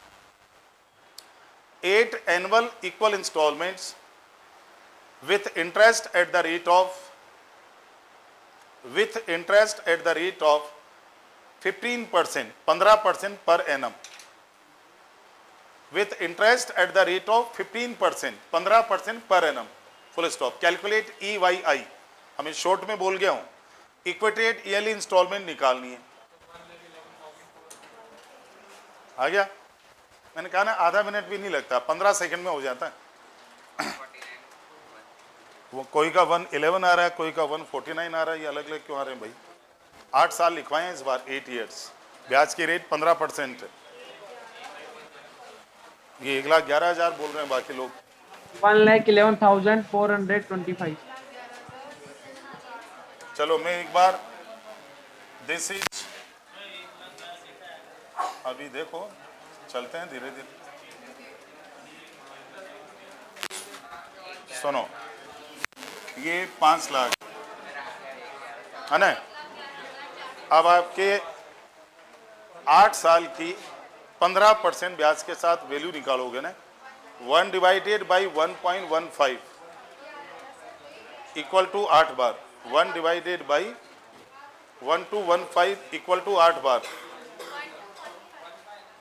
8 annual equal installments with interest at the rate of 15%, 15% per annum, with interest at the rate of 15%, 15% per annum, full stop. Calculate EYI, हमें short में बोल गया हूं, equated yearly instalment निकालनी है। आ गया? मैंने कहा ना आधा मिनट भी नहीं लगता, 15 सेकंड में हो जाता है। वो कोई का 111 आ रहा है, कोई का 149 आ रहा है, ये अलग अलग क्यों आ रहे हैं भाई? 8 साल लिखवाए हैं इस बार, 8 ईयर्स। ब्याज की रेट 15% है। ये 1,11,000 बोल रहे हैं बाकी लोग। 1,11,425। चलो मैं एक बार, दिस इज, अभी देखो चलते हैं धीरे धीरे। सुनो, ये 5 लाख है ना। अब आपके 8 साल की 15% ब्याज के साथ वैल्यू निकालोगे ना, 1 डिवाइडेड बाई 1.15 इक्वल टू 8 बार, 1 डिवाइडेड बाई 1215 इक्वल टू 8 बार।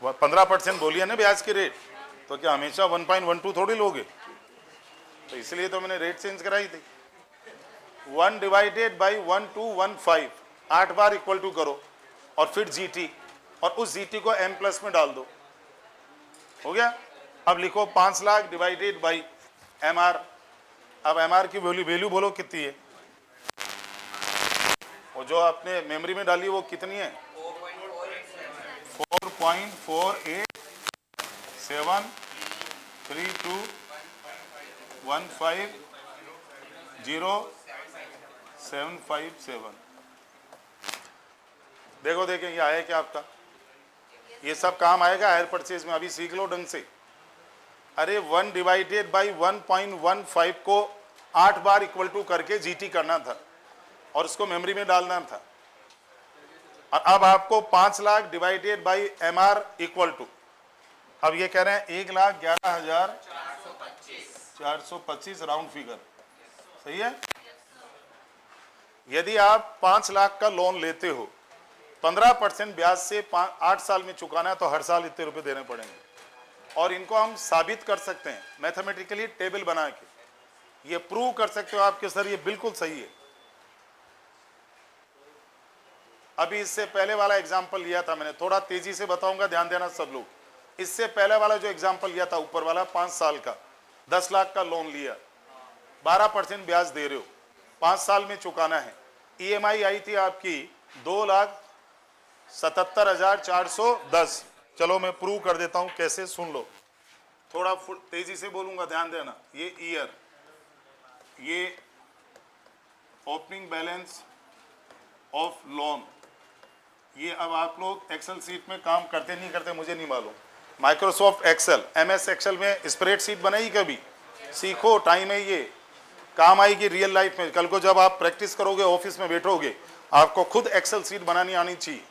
15% बोलिए ना ब्याज की रेट, तो क्या हमेशा 1.12 थोड़ी लोगे? तो इसलिए तो मैंने रेट चेंज कराई थी। 1 डिवाइडेड बाई 1215, 8 बार इक्वल टू करो, और फिर GT, और उस GT को M+ में डाल दो। हो गया? अब लिखो 5 लाख डिवाइडेड बाई MR। अब MR की वैल्यू बोलो कितनी है? वो जो आपने मेमोरी में डाली वो कितनी है? 4.48732150757। देखो देखें ये आया क्या आपका, ये सब काम आएगा हायर परचेज में, अभी सीख लो ढंग से। अरे 1 डिवाइडेड बाई 1.15 को 8 बार इक्वल टू करके जीटी करना था और उसको मेमोरी में डालना था। और अब आपको 5 lakh divided by MR equal to, अब ये कह रहे हैं 1,11,425 राउंड फिगर, सही है। यदि आप 5 लाख का लोन लेते हो, 15% ब्याज से 8 साल में चुकाना है तो हर साल इतने रुपए देने पड़ेंगे। और इनको हम साबित कर सकते हैं मैथमेटिकली, टेबल बना के ये प्रूव कर सकते हो आपके सर ये बिल्कुल सही है। अभी इससे पहले वाला एग्जाम्पल लिया था मैंने, थोड़ा तेजी से बताऊंगा, ध्यान देना सब लोग। इससे पहले वाला जो एग्जाम्पल लिया था ऊपर वाला, 5 साल का 10 लाख का लोन लिया, 12% ब्याज दे रहे हो, 5 साल में चुकाना है। ईएमआई आई थी आपकी 2,77,410। चलो मैं प्रूव कर देता हूं कैसे, सुन लो, थोड़ा तेजी से बोलूंगा, ध्यान देना। ये ईयर, ये ओपनिंग बैलेंस ऑफ लोन, ये अब आप लोग एक्सेल सीट में काम करते नहीं करते मुझे नहीं मालूम, माइक्रोसॉफ्ट एक्सेल, एमएस एक्सेल में स्प्रेडशीट बनाई कभी, सीखो, टाइम है ये, काम आएगी रियल लाइफ में। कल को जब आप प्रैक्टिस करोगे, ऑफिस में बैठोगे, आपको खुद एक्सेल सीट बनानी आनी चाहिए,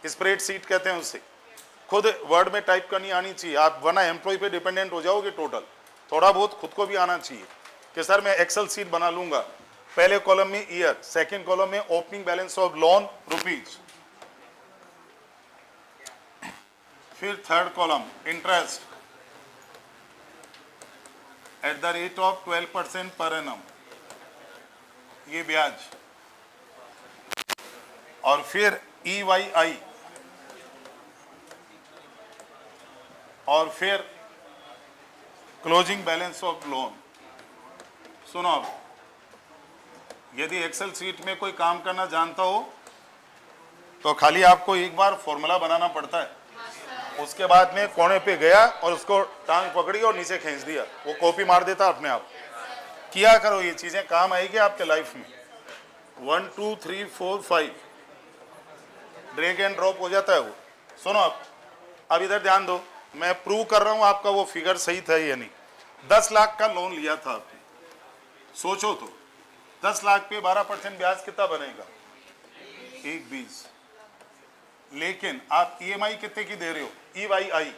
स्प्रेड सीट कहते हैं उससे, खुद वर्ड में टाइप करनी आनी चाहिए आप, वरना एम्प्लॉय पे डिपेंडेंट हो जाओगे टोटल। थोड़ा बहुत खुद को भी आना चाहिए कि सर मैं एक्सेल सीट बना लूंगा। पहले कॉलम में ईयर, सेकंड कॉलम में opening balance of loan rupees, फिर third column interest at the rate of 12% per annum, ये ब्याज, और फिर EYI, और फिर क्लोजिंग बैलेंस ऑफ लोन। सुनो, अब यदि एक्सेल सीट में कोई काम करना जानता हो तो खाली आपको एक बार फॉर्मूला बनाना पड़ता है, उसके बाद में कोने पे गया और उसको टांग पकड़ी और नीचे खींच दिया, वो कॉपी मार देता अपने आप। किया करो, ये चीजें काम आएगी आपके लाइफ में। 1 2 3 4 5 ड्रैग एंड ड्रॉप हो जाता है वो। सुनो, अब इधर ध्यान दो, मैं प्रूव कर रहा हूं आपका वो फिगर सही था या नहीं। 10 लाख का लोन लिया था आपने, सोचो तो 10 लाख पे 12% ब्याज कितना बनेगा, 1,20। लेकिन आप ईएमआई कितने की दे रहे हो, EYI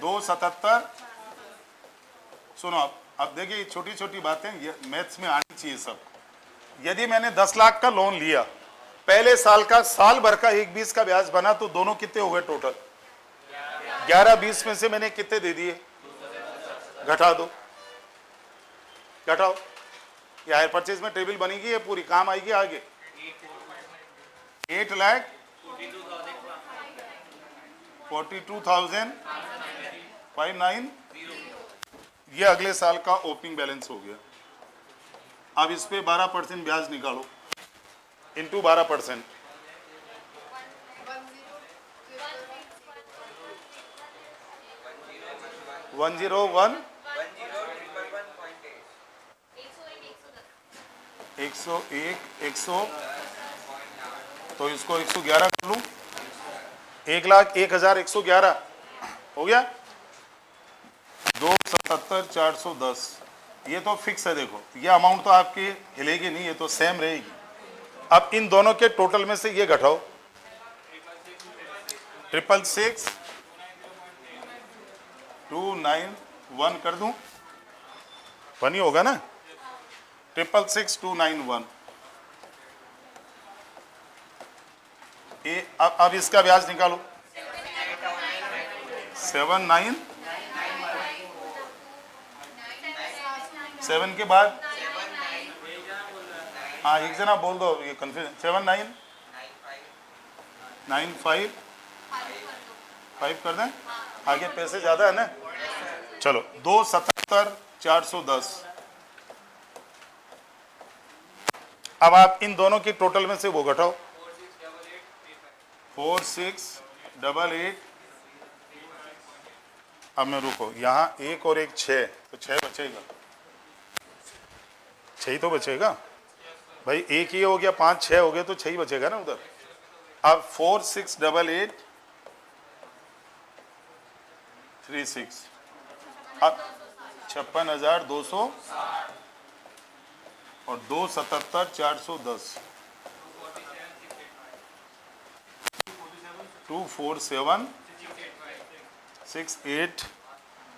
2,77। सुनो, अब देखिए छोटी छोटी बातें ये मैथ्स में आनी चाहिए सब। यदि मैंने 10 लाख का लोन लिया, पहले साल का साल भर का 1,20 का ब्याज बना, तो दोनों कितने हो गए टोटल, 11,20 में से मैंने कितने दे दिए, घटा दो, घटाओ। ये हायर परचेज में टेबल बनेगी, ये पूरी काम आएगी आगे। 8,42,590, ये अगले साल का ओपनिंग बैलेंस हो गया। अब इस पे 12% ब्याज निकालो, इंटू 12%, 101, 101, 100, तो इसको 111 कर लूं, 1,01,111 हो गया, 2,77,410। ये तो फिक्स है, देखो ये अमाउंट तो आपकी हिलेगी नहीं, ये तो सेम रहेगी। अब इन दोनों के टोटल में से ये घटाओ, 666, 291 कर दूं, 1 ही होगा ना, 666, 291। अब इसका ब्याज निकालो, 7 के बाद, हाँ एक जना बोल दो, ये कंफ्यूजन, 7,995 कर दें, आगे पैसे ज्यादा है ना, चलो 2,77,410। अब आप इन दोनों की टोटल में से वो घटाओ, 4,688। अब मैं रुको, यहाँ 1 और 1 6, तो 6 बचेगा, 6 ही तो बचेगा भाई, 1 ही हो गया, 5 6 हो गए तो 6 ही बचेगा ना उधर। अब 468836, अब 56,200 और 277,410, 24768।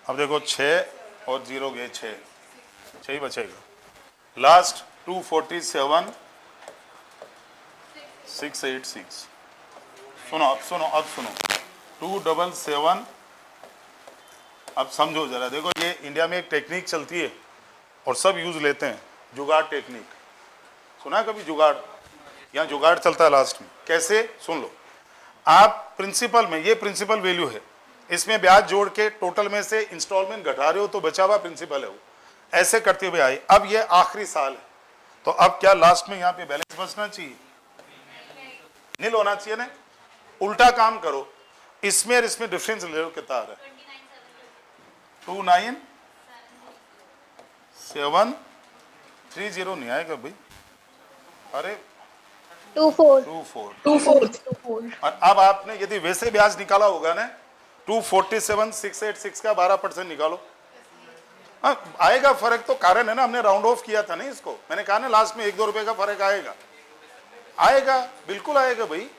अब देखो 6 और 0 गए 6 ही बचेगा। लास्ट 247,686। सुनो अब 277। अब समझो जरा, देखो ये इंडिया में एक टेक्निक चलती है और सब यूज लेते हैं, जुगाड़ टेक्निक। सुना है कभी जुगाड़? यहाँ जुगाड़ चलता है लास्ट में। कैसे? सुन लो। आप प्रिंसिपल में, ये प्रिंसिपल वैल्यू है, इसमें ब्याज जोड़ के टोटल में से इंस्टॉलमेंट घटा रहे हो तो बचा हुआ प्रिंसिपल है वो। ऐसे करते हुए आए। अब ये आखिरी साल है, तो अब क्या लास्ट में यहाँ पे बैलेंस बचना चाहिए? नील होना चाहिए ना। उल्टा काम करो, इसमें और इसमें डिफरेंस ले लो। कितना आ रहा है? 29730 नहीं आएगा भाई। अरे 24। और अब आपने यदि वैसे ब्याज निकाला होगा ना, 247,686 का 12% निकालो। हाँ, आएगा फर्क। तो कारण है ना, हमने राउंड ऑफ किया था ना इसको। मैंने कहा ना लास्ट में 1-2 रुपए का फर्क आएगा, बिल्कुल आएगा भाई।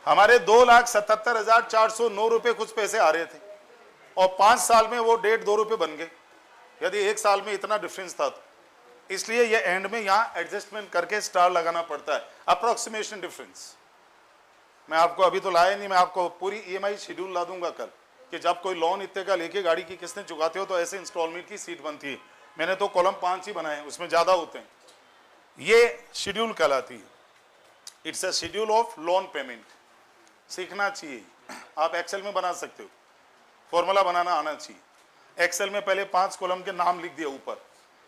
हमारे 2,77,409 रुपए कुछ पैसे आ रहे थे और 5 साल में वो 1.5-2 रुपए बन गए, यदि 1 साल में इतना डिफरेंस था तो। इसलिए ये एंड में यहाँ एडजस्टमेंट करके स्टार लगाना पड़ता है, अप्रोक्सीमेशन डिफरेंस। मैं आपको अभी तो लाया नहीं, मैं आपको पूरी ईएमआई शेड्यूल ला दूंगा कल, कि जब कोई लोन इतने का लेके गाड़ी की किस्तें चुकाते हो तो ऐसे इंस्टॉलमेंट की सीट बनती है। मैंने तो कॉलम 5 ही बनाए, उसमें ज़्यादा होते हैं। ये शेड्यूल कहलाती है, it's a schedule of loan payment. सीखना चाहिए। आप एक्सेल में बना सकते हो, फॉर्मूला बनाना आना चाहिए। एक्सेल में पहले 5 कॉलम के नाम लिख दिया ऊपर,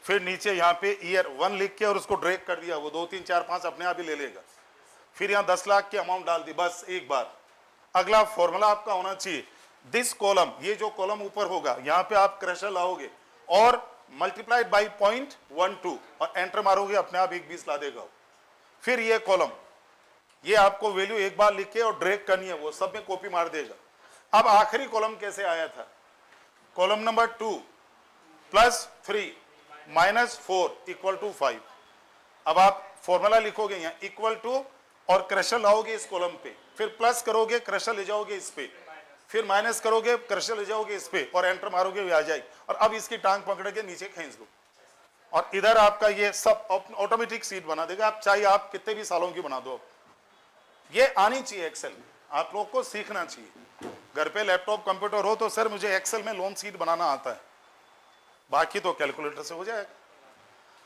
फिर नीचे यहाँ पे ईयर 1 लिख के और उसको ड्रैग कर दिया, वो 2, 3, 4, 5 अपने आप ही ले लेगा। फिर यहाँ 10 लाख की अमाउंट डाल दी, बस एक बार। अगला फॉर्मूला आपका होना चाहिए, दिस कॉलम, ये जो कॉलम ऊपर होगा यहाँ पे आप क्रशर लाओगे और मल्टीप्लाइड बाई 0.12 और एंटर मारोगे, अपने आप 1,20 ला देगा। फिर ये कॉलम, ये आपको वैल्यू एक बार लिख के और ड्रैग करनी है, वो सब में कॉपी मार देगा। अब आखिरी कॉलम कैसे आया था? Column number 2 +3 -4 = 5। अब आप फॉर्मूला लिखोगे यहाँ इक्वल टू और क्रशर लाओगे इस कॉलम पे, फिर प्लस करोगे, क्रशर ले जाओगे इस पे, फिर माइनस करोगे, क्रशर ले जाओगे इस पे और एंटर मारोगे, ये आ जाएगी। और अब इसकी टांग पकड़ के नीचे खींच दो और इधर आपका ये सब ऑटोमेटिक सीट बना देगा। आप चाहे आप कितने भी सालों की बना दो। ये आनी चाहिए एक्सेल में, आप लोग को सीखना चाहिए। घर पे लैपटॉप कंप्यूटर हो तो सर मुझे एक्सेल में लोन सीट बनाना आता है, बाकी तो कैलकुलेटर से हो जाएगा।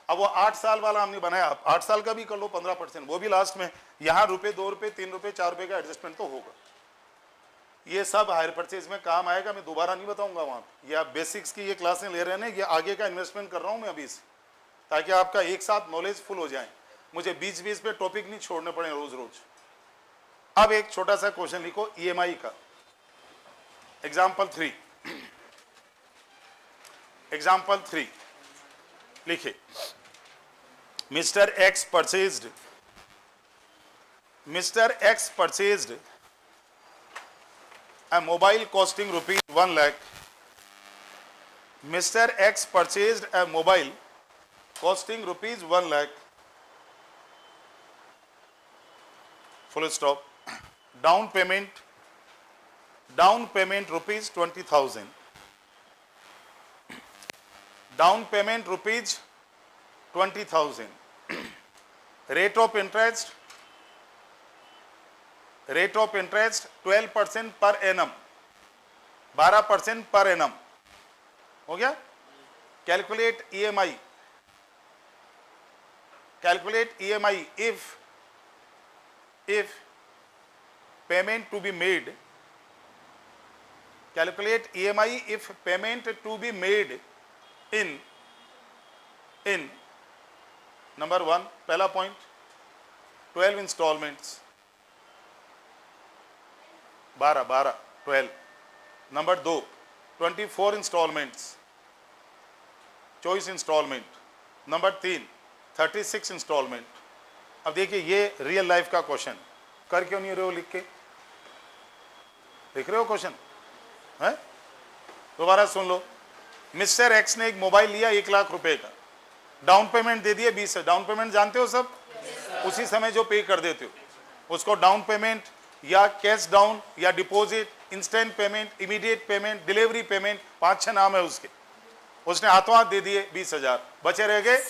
अब वो 8 साल वाला हमने बनाया, 8 साल का भी कर लो 15%, वो भी लास्ट में यहाँ ₹2, ₹2, ₹3, ₹4 का एडजस्टमेंट तो होगा। ये सब हायर परचेज में काम आएगा, मैं दोबारा नहीं बताऊंगा वहाँ पे। ये आप बेसिक्स की ये क्लासें ले रहे हैं ना, ये आगे का इन्वेस्टमेंट कर रहा हूँ मैं अभी से, ताकि आपका एक साथ नॉलेज फुल हो जाए, मुझे बीच बीच पे टॉपिक नहीं छोड़ने पड़े रोज रोज। अब एक छोटा सा क्वेश्चन लिखो ईएमआई का, एग्जाम्पल 3 लिखे। Mister x purchased a mobile costing ₹1 lakh. Mr. X purchased a mobile costing ₹1 lakh. Full stop. Down payment ₹20,000. Down payment ₹20,000. Rate of interest 12% per annum, 12% per annum हो गया। Calculate EMI if payment to be made, calculate EMI if payment to be made in number 1 पहला point 12 installments, 12 number 2 24 installments, 24 installment, number 3 36 installment. अब देखिए ये real life का question, कर क्यों नहीं रहे हो लिख के? लिख रहे हो क्वेश्चन है? दोबारा सुन लो। मिस्टर एक्स ने एक मोबाइल लिया 1 लाख रुपए का, डाउन पेमेंट दे दिए 20। डाउन पेमेंट जानते हो सब? उसी समय जो पे कर देते हो उसको डाउन पेमेंट या कैश डाउन या deposit, instant payment, immediate payment, delivery payment, 5-6 नाम है उसके। उसने हाथों हाथ दे दिए 20,000, बचे रह गए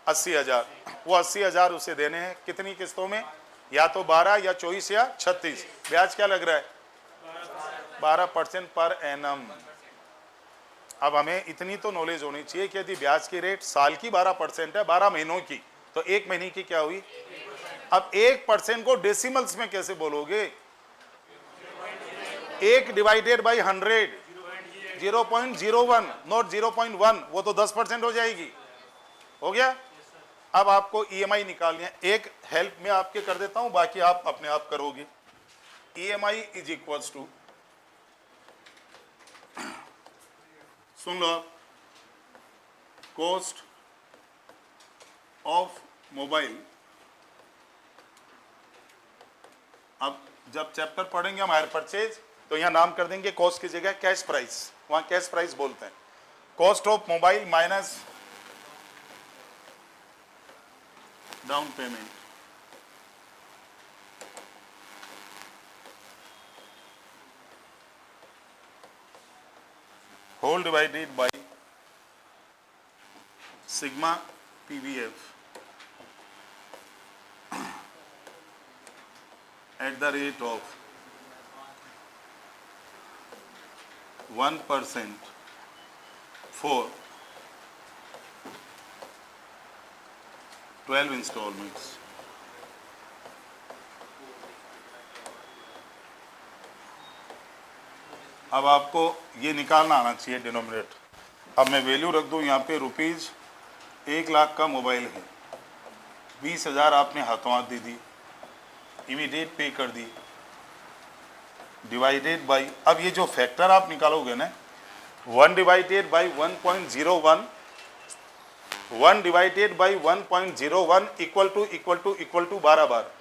80,000। वो 80,000 उसे देने हैं कितनी किस्तों में? या तो 12 या 24 या 36। ब्याज क्या लग रहा है? 12% पर एनम। अब हमें इतनी तो नॉलेज होनी चाहिए कि यदि ब्याज की रेट साल की 12% है, 12 महीनों की, तो 1 महीने की क्या हुई? अब 1% को डेसिमल्स में कैसे बोलोगे? 1 डिवाइडेड बाई 100, 0.01, नॉट 0.1, वो तो 10% हो जाएगी। हो गया? अब आपको ईएमआई निकालनी है। एक हेल्प में आपके कर देता हूं, बाकी आप अपने आप करोगे। ईएमआई इज इक्वल्स टू, सुन लो, कॉस्ट ऑफ मोबाइल। अब जब चैप्टर पढ़ेंगे हम हायर परचेज, तो यहां नाम कर देंगे कॉस्ट की जगह कैश प्राइस, वहां कैश प्राइस बोलते हैं। Cost of mobile minus down payment, whole divided by sigma PVF at the rate of 1% for 12 installments. अब आपको ये निकालना आना चाहिए डिनोमिनेटर। अब मैं वैल्यू रख दूँ यहाँ पे, रुपीज़ 1 लाख का मोबाइल है, 20,000 आपने हाथों हाथ दे दी, इमीडिएट पे कर दी, डिवाइडेड बाई, अब ये जो फैक्टर आप निकालोगे ना, 1 divided by 1.01, 1 divided by 1.01 equal to 12 बार,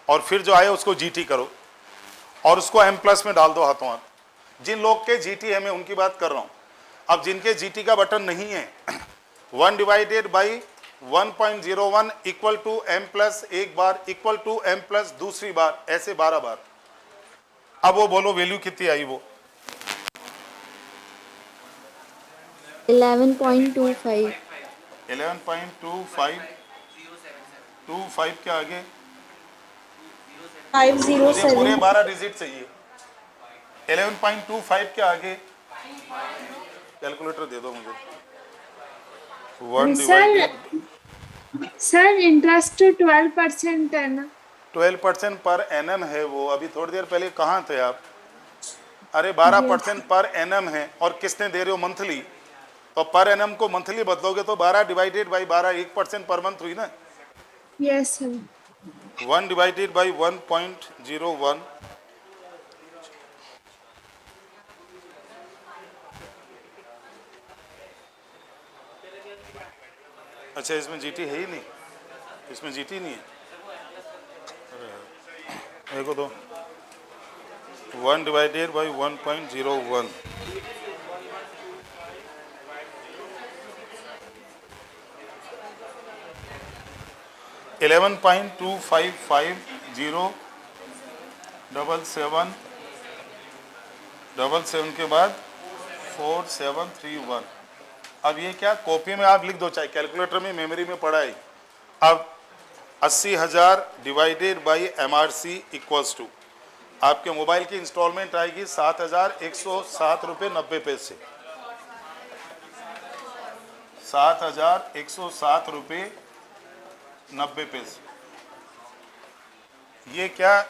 और फिर जो आए उसको जीटी करो और उसको एम प्लस में डाल दो हाथों हाथ। जिन लोग के जीटी है, मैं उनकी बात कर रहा हूँ। अब जिनके जीटी का बटन नहीं है, 1 divided by 1.01 equal to M plus एक बार इक्वल टू एम प्लस दूसरी बार, ऐसे 12 बार। अब वो बोलो वैल्यू कितनी आई? वो 11.25 11.25 के आगे 507 मुझे पूरे 12 डिजिट चाहिए। 11.25 के आगे कैलकुलेटर दे दो मुझे। 1 डिवाइडेड, सर इंटरेस्ट 12% है ना? 12% पर एनम है वो। अभी थोड़ी देर पहले कहाँ थे आप? अरे 12% पर एनम है, और किसने दे रहे हो? मंथली। तो पर एनम को मंथली बदलोगे तो 12 डिवाइडेड बाई 12, 1% पर मंथ हुई ना। Yes sir. 1 डिवाइडेड बाई 1.01, अच्छा इसमें जीटी है ही नहीं, इसमें जीटी नहीं है। देखो तो 1 डिवाइडेड बाई 1.01, $11.255077 के बाद 4731। अब ये क्या, कॉपी में आप लिख दो, चाहे कैलकुलेटर में, मेमोरी में पढ़ा है। अब 80,000 divided by MRC equals to, आपके मोबाइल की इंस्टॉलमेंट आएगी 7,107 रुपये 90 पैसे। 7,107 रुपये 90 पैसे। ये क्या,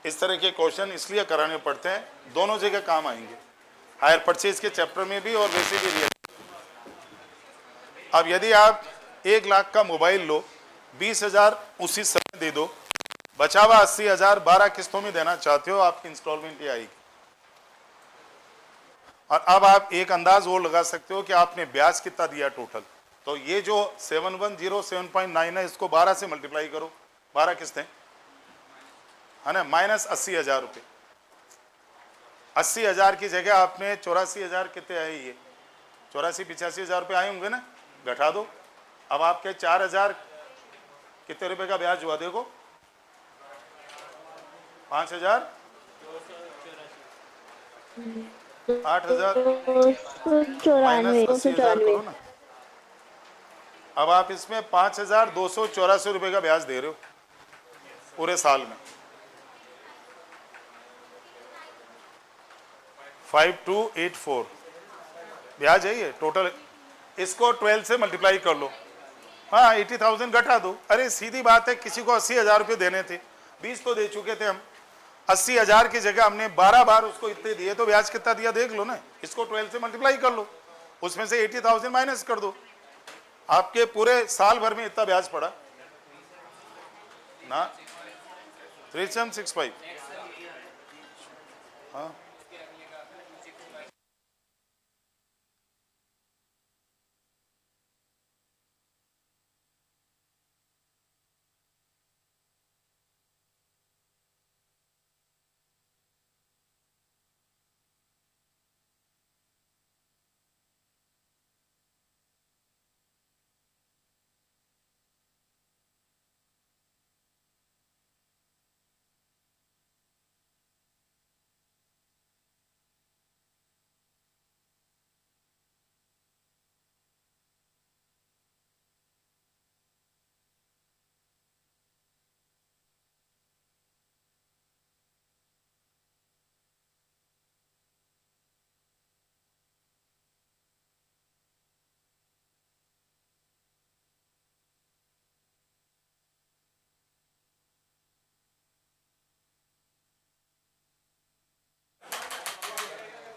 इस तरह के क्वेश्चन इसलिए कराने पड़ते हैं, दोनों जगह काम आएंगे, हायर परचेज के चैप्टर में भी और वैसे भी रियल। अब यदि आप 1 लाख का मोबाइल लो, 20,000 उसी समय दे दो, बचा हुआ 80,000 12 किस्तों में देना चाहते हो, आपकी इंस्टॉलमेंट ही आएगी। और अब आप एक अंदाज वो लगा सकते हो कि आपने ब्याज कितना दिया टोटल। तो ये जो 710 7.9 है, इसको 12 से मल्टीप्लाई करो, 12 किस्तें, है ना, -80,000 रुपये। 80,000 की जगह आपने 84,000 कितने आए, ये 84-85,000 रुपये आए होंगे ना, घटा दो। अब आपके 4,000 कितने रुपए का ब्याज हुआ, देखो 5,000, 8,000 चौरानवे -80,000 करो ना। अब आप इसमें 5,284 रुपये का ब्याज दे रहे हो पूरे साल में। 5284 ब्याज है ये टोटल। इसको 12 से मल्टीप्लाई कर लो। हाँ 80,000 घटा दो। अरे सीधी बात है, किसी को 80,000 रुपये देने थे, 20 तो दे चुके थे हम। 80,000 की जगह हमने 12 बार उसको इतने दिए, तो ब्याज कितना दिया देख लो ना। इसको 12 से मल्टीप्लाई कर लो, उसमें से 80,000 माइनस कर दो, आपके पूरे साल भर में इतना ब्याज पड़ा ना, 3765। हाँ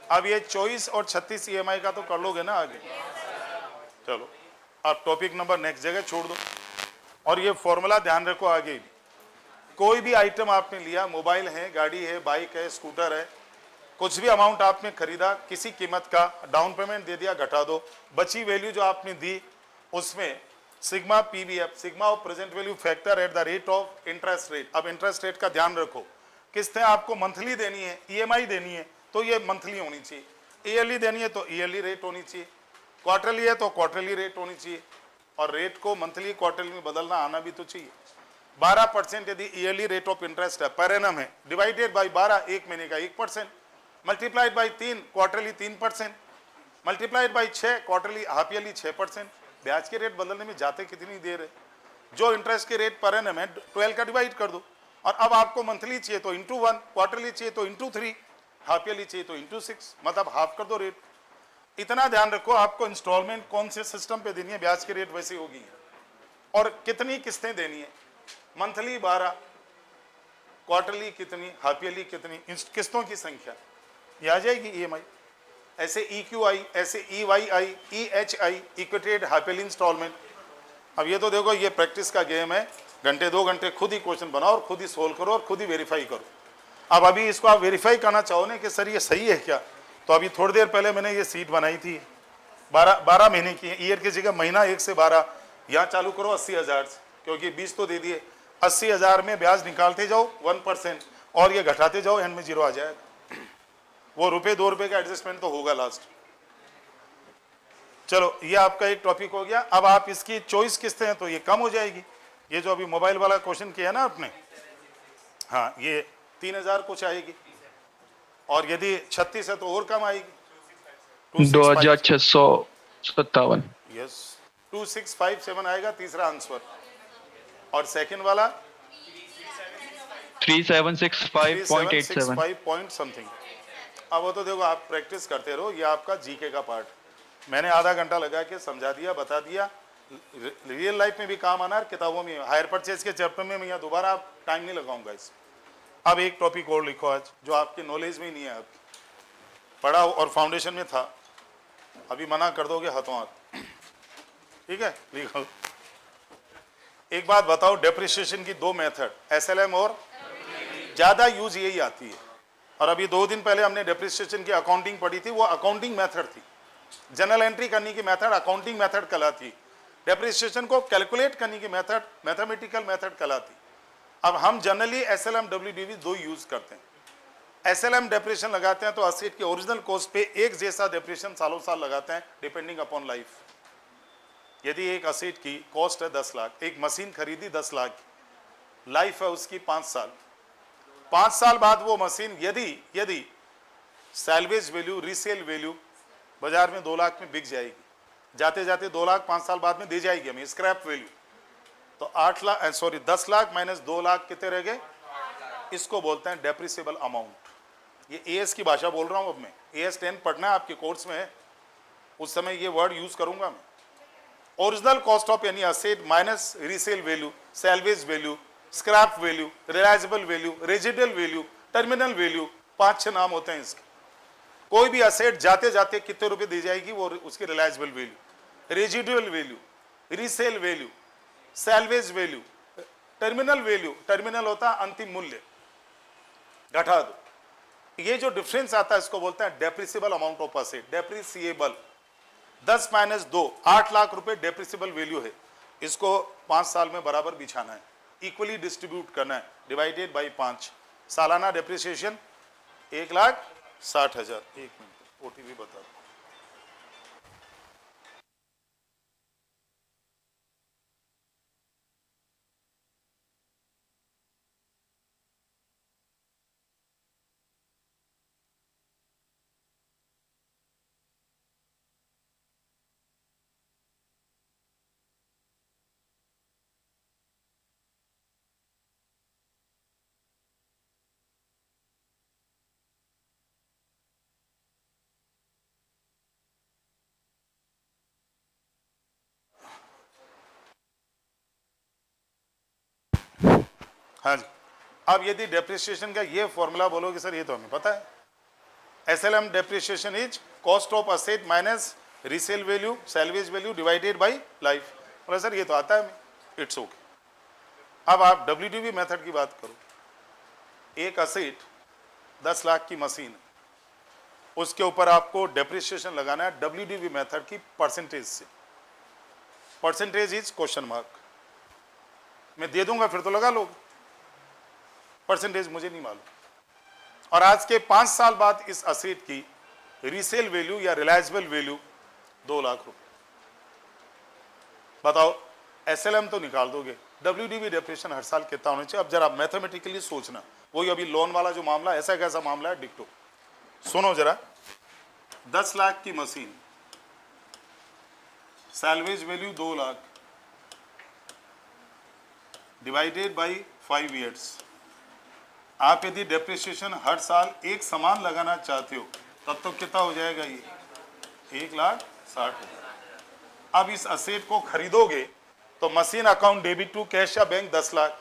अब ये 24 और 36 EMI का तो कर लोगे ना आगे। चलो अब टॉपिक नंबर नेक्स्ट जगह छोड़ दो, और ये फॉर्मूला ध्यान रखो आगे भी। कोई भी आइटम आपने लिया, मोबाइल है, गाड़ी है, बाइक है, स्कूटर है, कुछ भी अमाउंट आपने खरीदा, किसी कीमत का डाउन पेमेंट दे दिया, घटा दो, बची वैल्यू जो आपने दी उसमें sigma PVF, sigma of present value factor eight the rate of interest rate. अब इंटरेस्ट रेट का ध्यान रखो, किस्तें आपको मंथली देनी है, EMI देनी है तो ये मंथली होनी चाहिए, ईयरली देनी है तो ईयरली रेट होनी चाहिए, क्वार्टरली है तो क्वार्टरली रेट होनी चाहिए, और रेट को मंथली क्वार्टरली में बदलना आना भी तो चाहिए। 12% यदि ईयरली रेट ऑफ इंटरेस्ट है, पर एनम है, डिवाइडेड बाई 12, एक महीने का 1%, multiplied by 3, quarterly 3%, multiplied by 6, quarterly half yearly 6%। ब्याज के रेट बदलने में जाते कितनी देर है, जो इंटरेस्ट के रेट पर एनम है 12 का डिवाइड कर दो, और अब आपको मंथली चाहिए तो इंटू 1, क्वार्टरली चाहिए तो इंटू 3, हाफ ईयरली चाहिए तो इंटू 6, मतलब हाफ कर दो रेट। इतना ध्यान रखो आपको इंस्टॉलमेंट कौन से सिस्टम पे देनी है, ब्याज के रेट वैसे होगी, और कितनी किस्तें देनी है, मंथली 12, क्वार्टरली कितनी, हाफ ईयरली कितनी, किस्तों की संख्या ये आ जाएगी EMI। ऐसे EQI, ऐसे EYI, EHI, इक्विटेड half yearly instalment. अब ये तो देखो ये प्रैक्टिस का गेम है, घंटे 2 घंटे खुद ही क्वेश्चन बनाओ और खुद ही सोल्व करो और खुद ही वेरीफाई करो। अब अभी इसको आप वेरीफाई करना चाहो ना कि सर ये सही है क्या, तो अभी थोड़ी देर पहले मैंने ये सीट बनाई थी, 12 महीने की, ईयर की जगह महीना 1 से 12, यहाँ चालू करो 80,000 से, क्योंकि 20 तो दे दिए, 80,000 में ब्याज निकालते जाओ 1%, और ये घटाते जाओ, एंड में 0 आ जाएगा। वो ₹2 का एडजस्टमेंट तो होगा लास्ट। चलो ये आपका एक टॉपिक हो गया। अब आप इसकी चॉइस किस्तें हैं तो ये कम हो जाएगी, ये जो अभी मोबाइल वाला क्वेश्चन किया ना आपने, हाँ ये 3,000 कुछ आएगी, और यदि 36 है तो और कम आएगी, 2,657। यस 2657 आएगा तीसरा आंसर, और सेकंड वाला 3765.87 पॉइंट समथिंग। अब वो तो देखो आप प्रैक्टिस करते रहो, ये आपका जीके का पार्ट, मैंने आधा घंटा लगा के समझा दिया, बता दिया, रियल लाइफ में भी काम आना, किताबों में, हायर परचेज के चैप्टर में मैं यहाँ दोबारा आप टाइम नहीं लगाऊंगा इस। अब एक टॉपिक और लिखो आज जो आपकी नॉलेज में ही नहीं है, आपकी पढ़ा और फाउंडेशन में था, अभी मना कर दोगे हाथों हाथ, ठीक है। लिखो, एक बात बताओ, डेप्रिसिएशन की 2 मेथड, SLM और ज़्यादा यूज यही आती है, और अभी 2 दिन पहले हमने डेप्रिसिएशन की अकाउंटिंग पढ़ी थी, वो अकाउंटिंग मेथड थी, जनरल एंट्री करने की मेथड अकाउंटिंग मेथड कहलाती, डेप्रिसिएशन को कैलकुलेट करने की मेथड मैथमेटिकल मेथड कहलाती। अब हम जनरली SLM WDV दो यूज करते हैं। SLM डेप्रिसिएशन लगाते हैं तो असेट के ओरिजिनल कॉस्ट पे एक जैसा डेप्रिसिएशन सालों साल लगाते हैं डिपेंडिंग अपॉन लाइफ। यदि एक असेट की कॉस्ट है 10 लाख, एक मशीन खरीदी 10 लाख, लाइफ है उसकी 5 साल, 5 साल बाद वो मशीन यदि सैल्वेज वैल्यू, रीसेल वैल्यू बाजार में 2 लाख में बिक जाएगी, जाते जाते 2 लाख 5 साल बाद में दे जाएगी हमें स्क्रैप वैल्यू, तो 10 लाख माइनस 2 लाख कितने रह गए? इसको बोलते हैं डेप्रिसिएबल अमाउंट। ये एएस की भाषा बोल रहा हूं। अब मैं AS 10 पढ़ना है आपके कोर्स में है, उस समय ये वर्ड यूज करूंगा मैं। Original cost of any asset minus resale value, salvage value, scrap value, realisable value, residual value, terminal value, 5-6 नाम होते हैं इसके। कोई भी असेट जाते जाते कितने रुपए दी जाएगी, वो उसकी realisable value, residual value, resale value, salvage value, terminal value. Terminal होता है अंतिम मूल्य, घटा दो। ये जो डिफरेंस आता है इसको बोलते हैं depreciable amount of asset. Depreciable 10 minus 2, 8 lakh रुपए डेप्रिसिएबल वैल्यू है। इसको 5 साल में बराबर बिछाना है, इक्वली डिस्ट्रीब्यूट करना है, डिवाइडेड बाई 5। सालाना डेप्रिसिएशन 1,60,000। 1 मिनट OTP बता दो। हाँ जी, अब यदि डेप्रिसिएशन का ये फॉर्मूला बोलोगे सर ये तो हमें पता है, SLM depreciation is cost of asset minus resale value, salvage value divided bye life. बोला सर ये तो आता है, इट्स ओके। अब आप WDV मेथड की बात करो। एक असेट 10 लाख की मशीन, उसके ऊपर आपको डेप्रिसिएशन लगाना है WDV मेथड की परसेंटेज से। परसेंटेज इज क्वेश्चन मार्क, मैं दे दूंगा फिर तो लगा लोगे, परसेंटेज मुझे नहीं मालूम। और आज के 5 साल बाद इस असेट की रीसेल वैल्यू या रिलायजेबल वैल्यू 2 लाख रुपए। बताओ SLM तो निकाल दोगे, WDV डेप्रिसिएशन हर साल कितना होना चाहिए? अब जरा मैथमेटिकली सोचना, वही अभी लोन वाला जो मामला, ऐसा कैसा मामला है डिक्टो। सुनो जरा, 10 लाख की machine, salvage value 2 lakh, divided by 5 years. आप यदि डेप्रिसिएशन हर साल एक समान लगाना चाहते हो तब तो कितना हो जाएगा? ये 1,60,000। अब इस असेट को खरीदोगे तो machine account debit to cash या बैंक 10 लाख,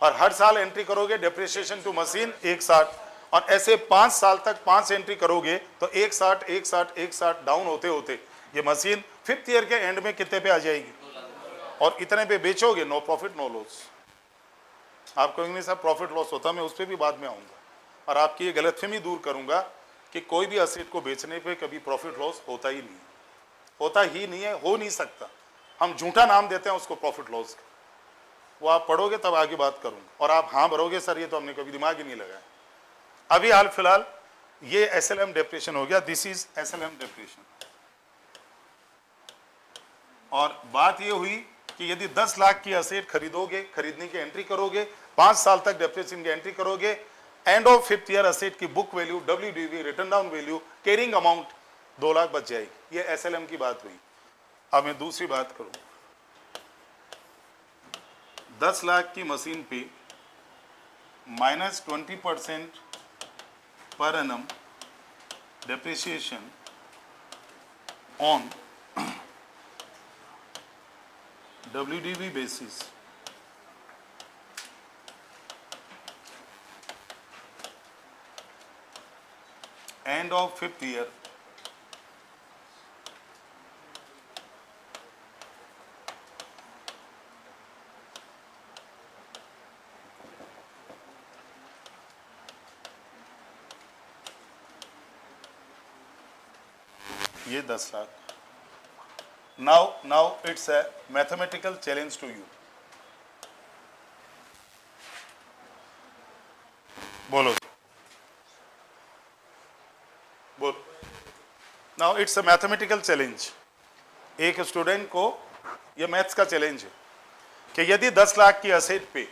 और हर साल एंट्री करोगे डेप्रिसिएशन टू मशीन 1,60, और ऐसे 5 साल तक 5 एंट्री करोगे तो 1,60, 1,60, 1,60 डाउन होते होते ये मशीन 5th ईयर के एंड में कितने पे आ जाएगी? और इतने पे बेचोगे, नो प्रॉफिट नो लॉस। आप कहेंगे साहब प्रॉफिट लॉस होता, मैं उस पर भी बाद में आऊँगा और आपकी ये गलतफहमी दूर करूँगा कि कोई भी असेट को बेचने पे कभी प्रॉफिट लॉस होता ही नहीं है, होता ही नहीं है, हो नहीं सकता। हम झूठा नाम देते हैं उसको प्रॉफिट लॉस का। वो आप पढ़ोगे तब आगे बात करूँगा, और आप हाँ भरोगे सर ये तो हमने कभी दिमाग ही नहीं लगाया। अभी हाल फिलहाल ये SLM डेप्रिसिएशन हो गया, दिस इज SLM डेप्रिसिएशन। और बात ये हुई कि यदि 10 लाख की असेट खरीदोगे, खरीदने की एंट्री करोगे, 5 साल तक डेप्रिसिएशन की एंट्री करोगे, end of 5th year asset की book value, WDV, written down value, carrying amount 2 lakh बच जाएगी। ये SLM की बात हुई। अब मैं दूसरी बात करूं, 10 लाख की मशीन पे -20% per annum depreciation on WDV basis, end of 5th year, ये 10 lakh. Now it's a mathematical challenge to you. बोलो बोलो। Now it's a mathematical challenge. एक स्टूडेंट को ये मैथ्स का चैलेंज है कि यदि 10 लाख की असेट पे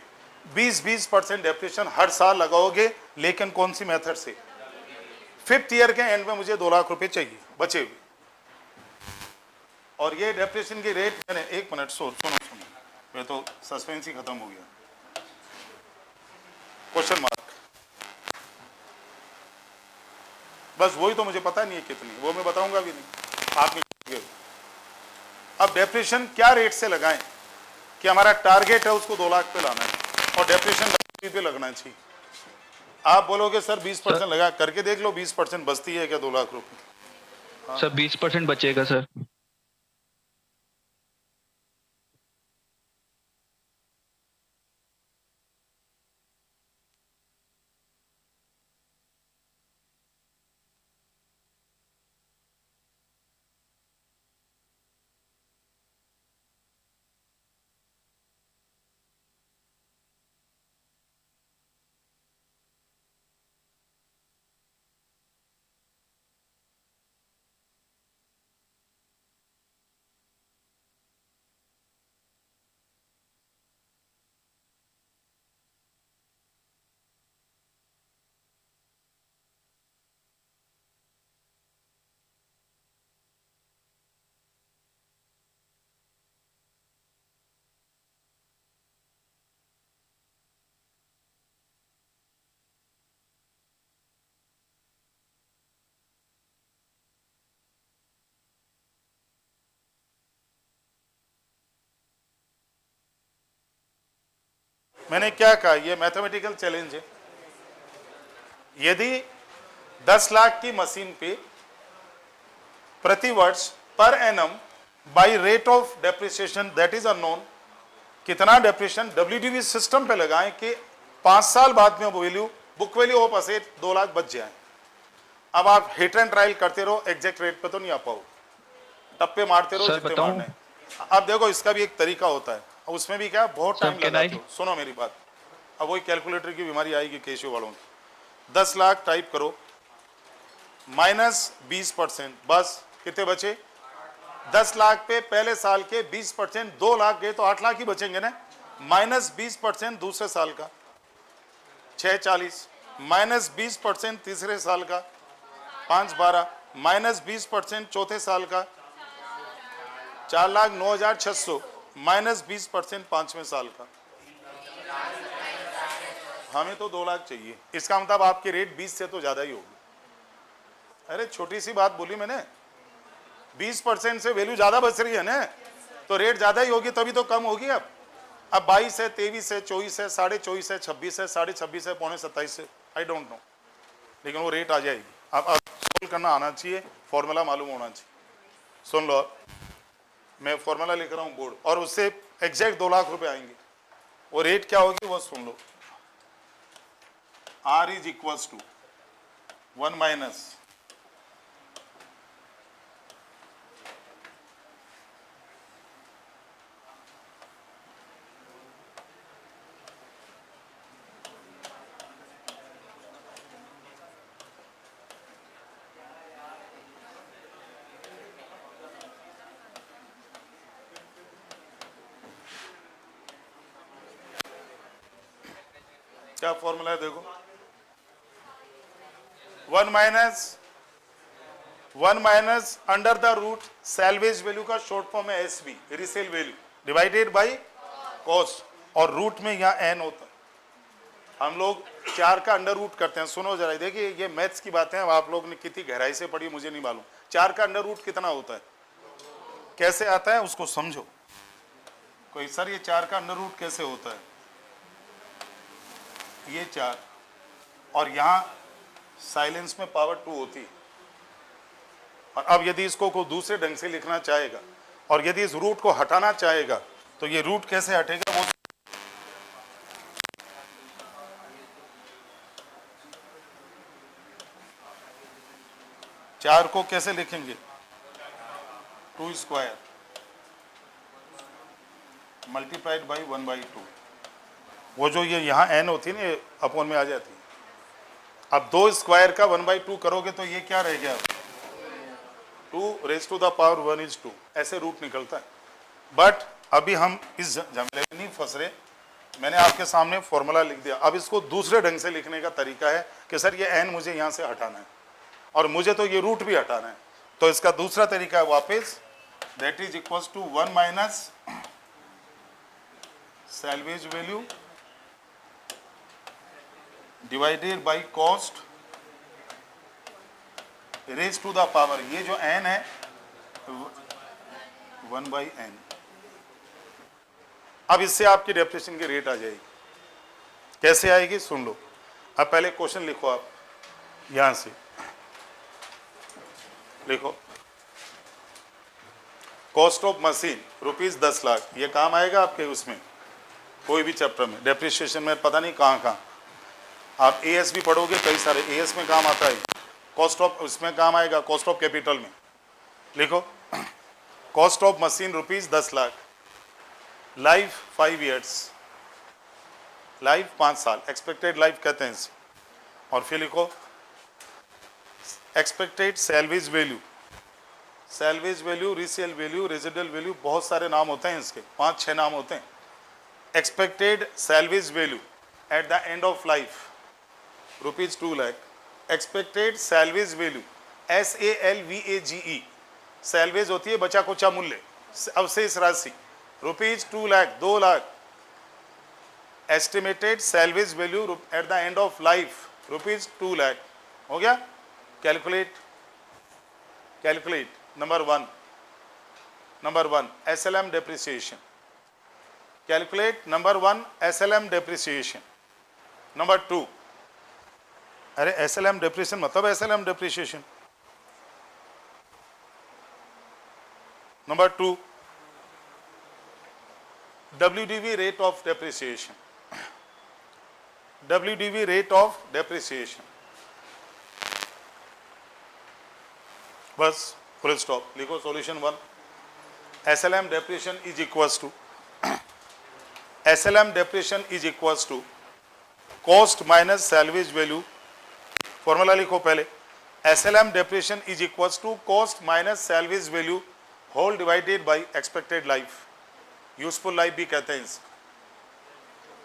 20% डेप्रिसिएशन हर साल लगाओगे, लेकिन कौन सी मेथड से? 5th ईयर के एंड में मुझे 2 लाख रुपए चाहिए बचे हुए, और ये डेप्रिसिएशन की रेट मैंने, एक मिनट सुनो, ये तो सस्पेंस ही खत्म हो गया। क्वेश्चन मार्क, बस वही तो मुझे पता नहीं है कितनी, वो मैं बताऊंगा भी नहीं, आप नहीं। अब डेप्रिसिएशन क्या रेट से लगाएं कि हमारा टारगेट है उसको 2 लाख पे लाना है, और डेप्रिसिएशन पे लगना चाहिए। आप बोलोगे सर 20% लगा, करके देख लो 20% बचती है क्या 2 लाख रुपए? सर 20% बचेगा सर। मैंने क्या कहा, ये मैथमेटिकल चैलेंज है। यदि 10 लाख की मशीन पे प्रति वर्ष per annum by rate of depreciation that is unknown, कितना डेप्रिसिएशन डब्ल्यूडीवी सिस्टम पे लगाएं कि 5 साल बाद में value, book value of asset 2 lakh बच जाए। अब आप हिट एंड ट्रायल करते रहो, एग्जैक्ट रेट पे तो नहीं आ पाओ, टप्पे मारते रहो जितने मारने। अब देखो इसका भी एक तरीका होता है, उसमें भी क्या बहुत टाइम लगाते हो। सुनो मेरी बात, अब वही कैलकुलेटर की बीमारी आएगी केशियो वालों की। 10 लाख टाइप करो माइनस 20%, बस कितने बचे? 10 लाख पे पहले साल के 20%, 2 लाख गए तो 8 लाख ही बचेंगे ना। माइनस 20% दूसरे साल का 640, माइनस 20% तीसरे साल का 512, माइनस 20% चौथे साल का 4,09,600, माइनस 20% 5वें साल का। हमें तो 2 लाख चाहिए, इसका मतलब आपकी रेट 20 से तो ज्यादा ही होगी। अरे छोटी सी बात बोली मैंने, 20% से वैल्यू ज्यादा बच रही है ना, तो रेट ज्यादा ही होगी, तभी तो कम होगी। अब 22 है, 23 है, 24 है, 24.5 है, 26 है, 26.5 है, 26.5 है, आई डोंट नो, लेकिन वो रेट आ जाएगी। अब सोल्व करना आना चाहिए, फॉर्मूला मालूम होना चाहिए। सुन लो, मैं फॉर्मूला लिख रहा हूँ बोर्ड, और उससे एग्जैक्ट 2 लाख रुपए आएंगे। वो रेट क्या होगी वो सुन लो। R is equals to 1 minus क्या फॉर्मूला है देखो, 1 minus under the root salvage value का शॉर्ट फॉर्म है SV, resale value, divided by cost, और रूट में यहाँ एन होता है। हम लोग 4 का अंडर रूट करते हैं। सुनो जरा, देखिए ये मैथ्स की बातें हैं, आप लोग ने कितनी गहराई से पढ़ी मुझे नहीं मालूम। 4 का अंडर रूट कितना होता है, कैसे आता है उसको समझो। कोई सर ये 4 का अंडर रूट कैसे होता है? ये 4, और यहां साइलेंस में पावर 2 होती है। और अब यदि इसको कोई दूसरे ढंग से लिखना चाहेगा, और यदि इस रूट को हटाना चाहेगा, तो ये रूट कैसे हटेगा वो 4 को कैसे लिखेंगे? 2 स्क्वायर मल्टीप्लाइड बाई 1/2। वो जो ये यहाँ n होती है ना, ये अपॉन में आ जाती है, अब 2 स्क्वायर का 1/2 करोगे तो ये क्या रह गया, 2 raised to the power 1 is 2, ऐसे रूट निकलता है। बट अभी हम इस झमेले में नहीं फंस रहे, मैंने आपके सामने फॉर्मूला लिख दिया। अब इसको दूसरे ढंग से लिखने का तरीका है कि सर ये n मुझे यहाँ से हटाना है और मुझे तो ये रूट भी हटाना है, तो इसका दूसरा तरीका है वापस, that is equals to 1 minus salvage value divided by cost raise to the power, ये जो n है 1/n। अब इससे आपकी डेप्रिसिएशन की रेट आ जाएगी। कैसे आएगी सुन लो। अब पहले क्वेश्चन लिखो, आप यहां से लिखो, कॉस्ट ऑफ मशीन ₹10 लाख, ये काम आएगा आपके उसमें कोई भी चैप्टर में, डेप्रिसिएशन में पता नहीं कहाँ कहाँ, आप एएस भी पढ़ोगे, कई सारे एएस में काम आता है, कॉस्ट ऑफ उसमें काम आएगा, कॉस्ट ऑफ कैपिटल में लिखो, cost of machine ₹10 lakh, life 5 years, life 5 साल, एक्सपेक्टेड लाइफ कहते हैं इसे। और फिर लिखो expected salvage value, salvage value, resale value, residual value, बहुत सारे नाम होते हैं इसके, 5-6 नाम होते हैं। Expected salvage value at the end of life ₹2 lakh, expected salvage value SALVAGE, salvage होती है बचा कुचा मूल्य, अवशेष राशि, ₹2 lakh, 2 lakh. Estimated salvage value at the end of life ₹2 lakh. हो गया। Calculate, calculate number one SLM depreciation, calculate number 1 SLM depreciation. Number 2, अरे SLM depreciation मतलब SLM depreciation. Number 2 WDV rate of depreciation, WDV rate of depreciation, बस full stop. लिखो solution 1, SLM depreciation is equals to, SLM depreciation is equals to cost minus salvage value. Formula लिखो पहले, SLM depreciation is equals to cost minus salvage value whole divided by expected life, useful life भी कहते हैं इसे।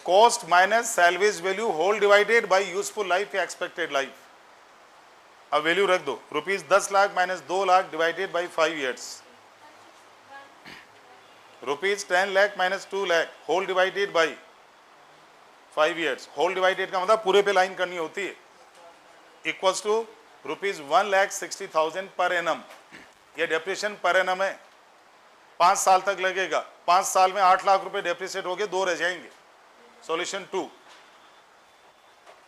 Cost minus salvage value whole divided by useful life या expected life. अब value रख दो, ₹10 lakh minus 2 lakh divided by 5 years, ₹10 lakh minus 2 lakh whole divided by 5 years. Whole divided का मतलब पूरे पे लाइन करनी होती है, इक्वल्स टू ₹1,60,000 पर एनम। ये डेप्रिसिएशन पर एनम है, 5 साल तक लगेगा, 5 साल में 8 लाख रुपए डेप्रिसिएट हो गए, 2 रह जाएंगे। Solution 2,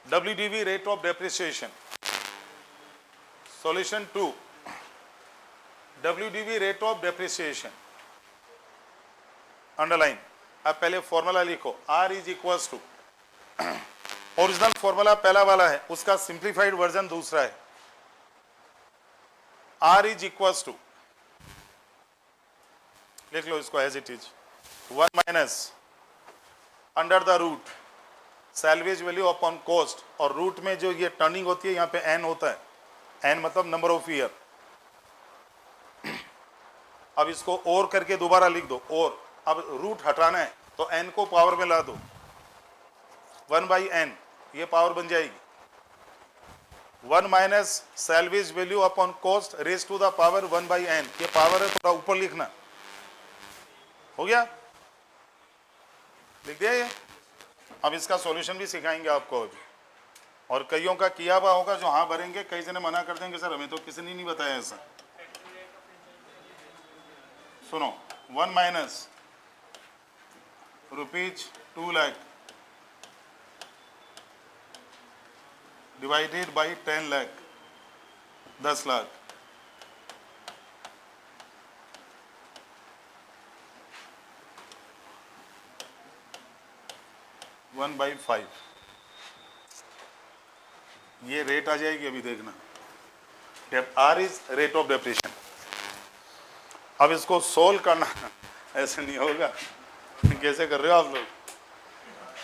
WDV rate of depreciation. Solution 2, WDV rate of depreciation, underline. अब पहले फॉर्मूला लिखो, R is equals to, original formula पहला वाला है, उसका सिंप्लीफाइड वर्जन दूसरा है। R इज इक्वल्स टू, लिख लो इसको as it is, 1 minus under the root salvage value upon cost, और रूट में जो ये टर्निंग होती है यहाँ पे n होता है, n मतलब नंबर ऑफ ईयर। अब इसको और करके दोबारा लिख दो, और अब रूट हटाना है तो n को पावर में ला दो, 1/n, ये पावर बन जाएगी। 1 minus salvage value upon cost raise to the power 1/n, ये पावर है, थोड़ा ऊपर लिखना। हो गया, लिख दिया ये। अब इसका सॉल्यूशन भी सिखाएंगे आपको अभी, और कईयों का किया हुआ होगा जो हाँ भरेंगे, कई जने मना कर देंगे सर हमें तो किसी ने नहीं बताया ऐसा। सुनो, 1 minus ₹2 lakh divided by 10 lakh, 10 lakh, one by 5, ये रेट आ जाएगी। अभी देखना, R is rate of depreciation. अब इसको सोल्व करना ऐसे नहीं होगा, कैसे कर रहे हो आप लोग?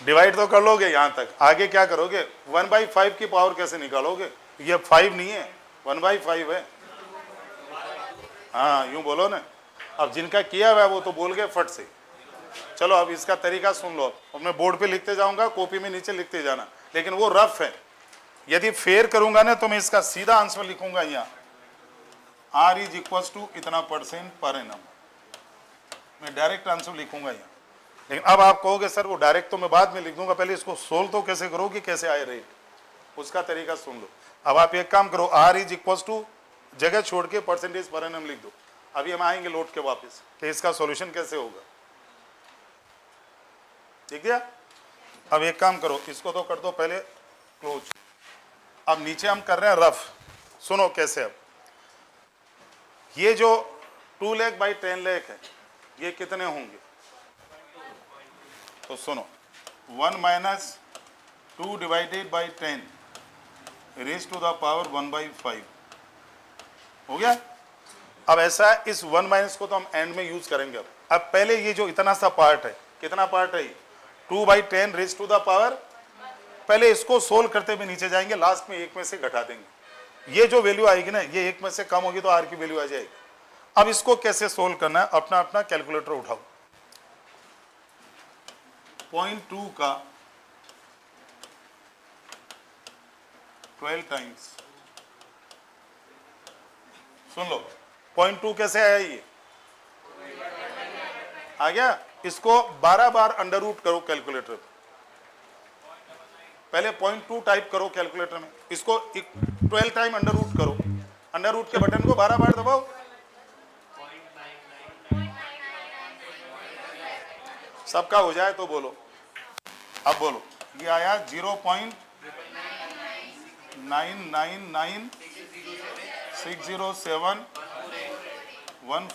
डिवाइड तो कर लोगे यहाँ तक, आगे क्या करोगे? 1/5 की पावर कैसे निकालोगे? ये 5 नहीं है, 1/5 है। हाँ यूं बोलो ना। अब जिनका किया हुआ है वो तो बोल गए फट से। चलो अब इसका तरीका सुन लो। अब मैं बोर्ड पे लिखते जाऊंगा, कॉपी में नीचे लिखते जाना, लेकिन वो रफ है। यदि फेयर करूंगा ना तो मैं इसका सीधा आंसर लिखूंगा यहाँ, R इज इक्वल टू इतना % पर एनम। मैं डायरेक्ट आंसर लिखूंगा यहाँ। लेकिन अब आप कहोगे सर वो डायरेक्ट तो मैं बाद में लिख दूंगा, पहले इसको सोल्व तो कैसे करोगे, कैसे आए रेट, उसका तरीका सुन लो। अब आप एक काम करो, R इज इक्वल टू जगह छोड़ के % पर एनम लिख दो। अभी हम आएंगे लौट के वापस कि इसका सॉल्यूशन कैसे होगा, ठीक है? अब एक काम करो, इसको तो कर दो पहले क्लोज। अब नीचे हम कर रहे हैं रफ, सुनो कैसे। अब ये जो 2 लाख बाई 10 लाख है, ये कितने होंगे? तो सुनो, 1 minus 2 divided by 10 raise to the power 1/5 हो गया। अब ऐसा है, इस 1 माइनस को तो हम एंड में यूज करेंगे। अब पहले ये जो इतना सा पार्ट है, कितना पार्ट है? 2/10 रेज टू द पावर, पहले इसको सोल्व करते हुए नीचे जाएंगे, लास्ट में 1 में से घटा देंगे। ये जो वैल्यू आएगी ना, ये 1 में से कम होगी तो R की वैल्यू आ जाएगी। अब इसको कैसे सोल्व करना है, अपना अपना कैलकुलेटर उठाओ। 0.2 का 12 टाइम्स, सुन लो 0.2 कैसे आया? ये आ गया। इसको 12 बार अंडर रूट करो कैलकुलेटर पे। पहले 0.2 टाइप करो कैलकुलेटर में, इसको 12 टाइम अंडर रूट करो। अंडर रूट के बटन को 12 बार दबाओ। सबका हो जाए तो बोलो। अब बोलो, ये आया 0.99960714। 1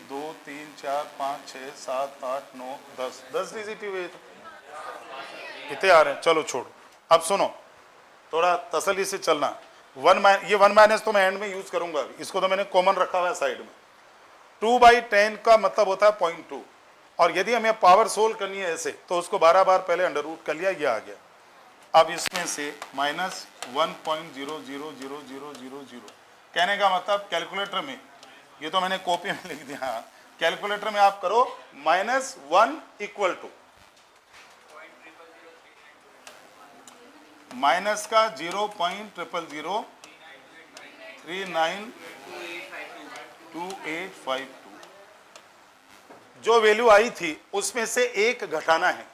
2 3 4 5 6 7 8 9 10 डिजिट हुए, इतने आ रहे हैं। चलो छोड़ो, अब सुनो, थोड़ा तसल्ली से चलना। ये 1 माइनस तो मैं एंड में यूज करूंगा, इसको तो मैंने कॉमन रखा हुआ है साइड में। 2/10 का मतलब होता है 0.2, और यदि हमें पावर सोल्व करनी है ऐसे, तो उसको 12 बार पहले अंडर रूट कर लिया, ये आ गया। अब इसमें से माइनस 1.00000, कहने का मतलब कैलकुलेटर में, ये तो मैंने कॉपी में लिख दिया, कैलकुलेटर में आप करो -1 इक्वल टू माइनस का 0.000392852। जो वैल्यू आई थी उसमें से 1 घटाना है,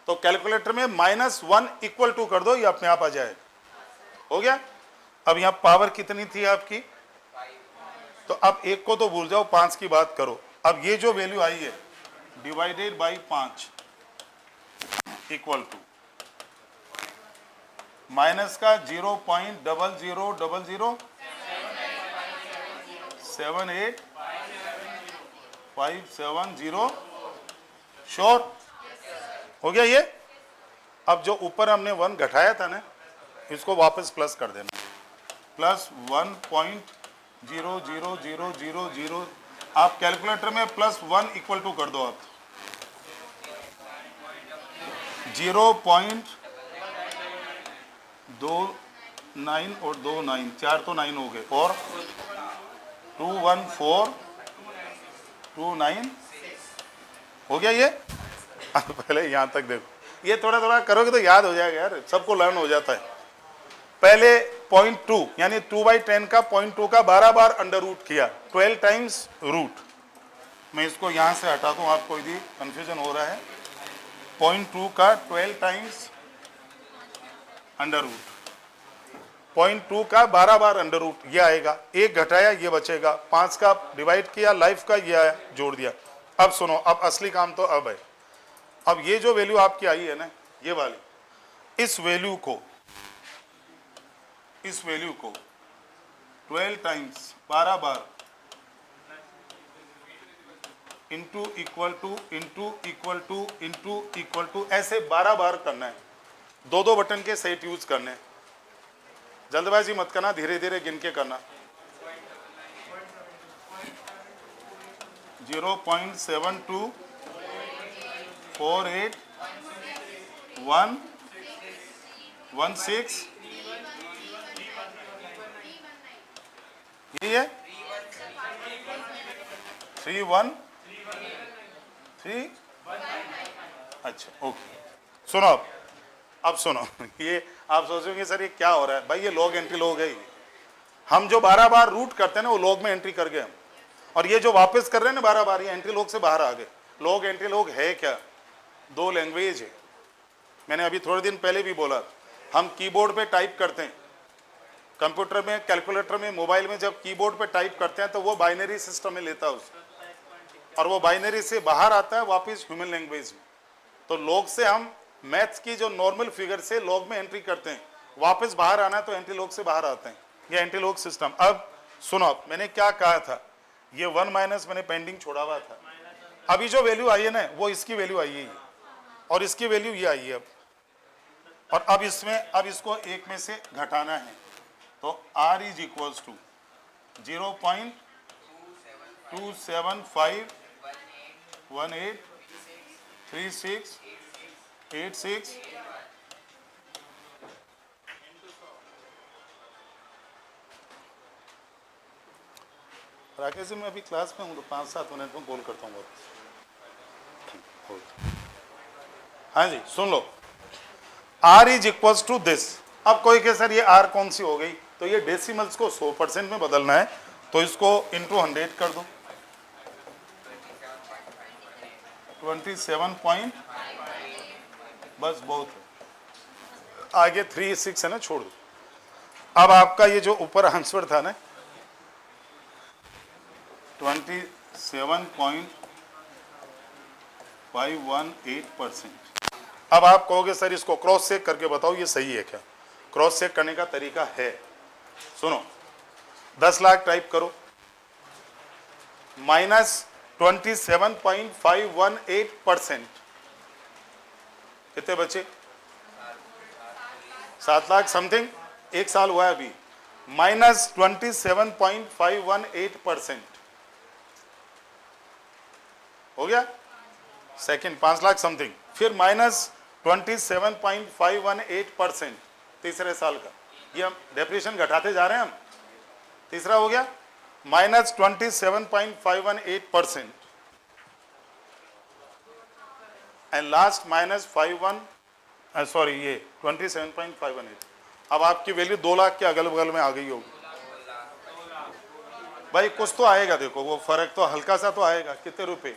तो कैलकुलेटर में -1 इक्वल टू कर दो, ये अपने आप आ जाए। हो गया। अब यहां पावर कितनी थी आपकी? तो अब 1 को तो भूल जाओ, 5 की बात करो। अब ये जो वैल्यू आई है divided by 5 equal to minus का 0.0007857 श्योर हो गया ये। अब जो ऊपर हमने 1 घटाया था ना, इसको वापस प्लस कर देना, प्लस 1.00000। आप कैलकुलेटर में +1 इक्वल टू कर दो। आप 0.29 और 2 9, 4 तो 9 हो गए, और 21429 हो गया ये। पहले यहां तक देखो, ये थोड़ा थोड़ा करोगे तो याद हो जाएगा यार, सबको लर्न हो जाता है। पहले 0.2 यानी 2/10 का 0.2 का 12 बार अंडर रूट किया, 12 टाइम्स रूट। मैं इसको यहां से हटा दूं, आपको यदि कंफ्यूजन हो रहा है। 0.2 का 12 टाइम्स अंडर रूट, 0.2 का 12 बार अंडर रूट, ये आएगा। 1 घटाया, ये बचेगा। 5 का डिवाइड किया, लाइफ का ये आया, जोड़ दिया। अब सुनो, अब असली काम तो अब है। अब ये जो वैल्यू आपकी आई है ना, ये वाली, इस वैल्यू को 12 टाइम्स 12 बार इंटू इक्वल टू ऐसे 12 बार करना है। 2 बटन के सेट यूज करने हैं। जल्दबाजी मत करना, धीरे धीरे गिन के करना। 0.72 48,116 यही है 313। अच्छा ओके, सुनो अब सुनो ये आप सोचोगे सर ये क्या हो रहा है, भाई ये लॉग एंट्री लॉग है। हम जो 12 बार रूट करते हैं ना वो लॉग में एंट्री कर गए हम, और ये जो वापस कर रहे हैं ना 12 बार, ये एंट्री लॉग से बाहर आ गए। लॉग एंट्री लॉग है क्या, दो लैंग्वेज है। मैंने अभी थोड़े दिन पहले भी बोला, हम कीबोर्ड पे टाइप करते हैं, कंप्यूटर में, कैलकुलेटर में, मोबाइल में जब कीबोर्ड पे टाइप करते हैं तो वो बाइनरी सिस्टम में लेता है उसे, और वो बाइनरी से बाहर आता है वापस ह्यूमन लैंग्वेज में। तो लॉग से हम मैथ्स की जो नॉर्मल फिगर से लॉग में एंट्री करते हैं, वापस बाहर आना है तो एंट्री लॉग से बाहर आते हैं, ये एंट्री लॉग सिस्टम। अब सुनो, मैंने क्या कहा था, ये 1 माइनस मैंने पेंडिंग छोड़ा हुआ था, अभी जो वैल्यू आई है ना वो इसकी वैल्यू आई है, और इसकी वैल्यू ये आई है अब, और अब इसमें अब इसको एक में से घटाना है, तो r is equals to 0.275183686। Rakesh ji मैं अभी क्लास में हूँ तो 5-7 मिनट में कॉल करता हूँ वापस। हाँ जी सुन लो, r is equals to this. अब कोई कहे सर ये r कौन सी हो गई, तो ये डेसिमल्स को 100% में बदलना है, तो इसको इंटू 100 कर दो, 27 पॉइंट, बस बहुत है, आगे 3-6 है ना, छोड़ दो। अब आपका ये जो ऊपर आंसर था ना 27.518%। अब आप कहोगे सर इसको क्रॉस चेक करके बताओ ये सही है क्या। क्रॉस चेक करने का तरीका है, सुनो, 10 लाख टाइप करो, -27.518%, कितने बचे, 7 लाख समथिंग, एक साल हुआ है अभी, -27.518% हो गया। सेकंड 5 लाख समथिंग, फिर -27.518% तीसरे साल का, ये हम डेप्रिसिएशन घटाते जा रहे हैं हम। तीसरा हो गया -27.518% एंड लास्ट -51 सॉरी ये 27.518। अब आपकी वैल्यू 2 लाख के अगल बगल में आ गई होगी। भाई कुछ तो आएगा, देखो वो फर्क तो हल्का सा तो आएगा, कितने रुपए,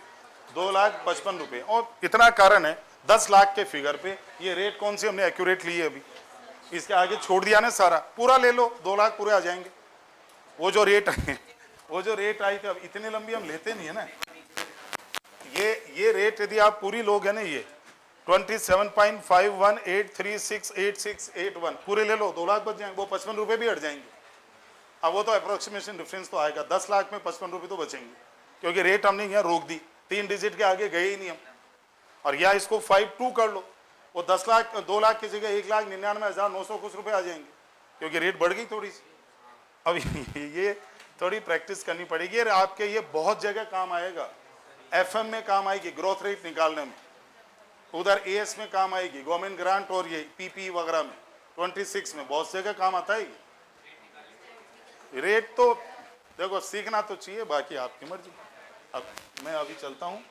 2,55,000 रुपए। और इतना कारण है 10 लाख के फिगर पे ये रेट कौन सी हमने एक्यूरेट ली है अभी, इसके आगे छोड़ दिया ना, सारा पूरा ले लो, 2 लाख पूरे आ जाएंगे। वो जो रेट आई थी, अब इतनी लंबी हम लेते नहीं है ना, ये रेट यदि आप पूरी लोगे ना, ये 27.5183686881 पूरे ले लो, 2 लाख बच जाएंगे, वो 55 रुपए भी हट जाएंगे। अब वो तो अप्रोक्सीमेशन डिफरेंस तो आएगा, 10 लाख में 55 रुपए तो बचेंगे, क्योंकि रेट हमने यहाँ रोक दी, 3 डिजिट के आगे गए ही नहीं हम। और या इसको 5-2 कर लो, वो 10 लाख 2 लाख की जगह 1,99,900 कुछ रुपए आ जाएंगे, क्योंकि रेट बढ़ गई थोड़ी सी। अब ये थोड़ी प्रैक्टिस करनी पड़ेगी, और आपके ये बहुत जगह काम आएगा। FM में काम आएगी ग्रोथ रेट निकालने में, उधर AS में काम आएगी, गवर्नमेंट ग्रांट और ये PP वगैरह में, 26 में बहुत जगह काम आता है। रेट तो देखो सीखना तो चाहिए, बाकी आपकी मर्जी। अब मैं अभी चलता हूँ।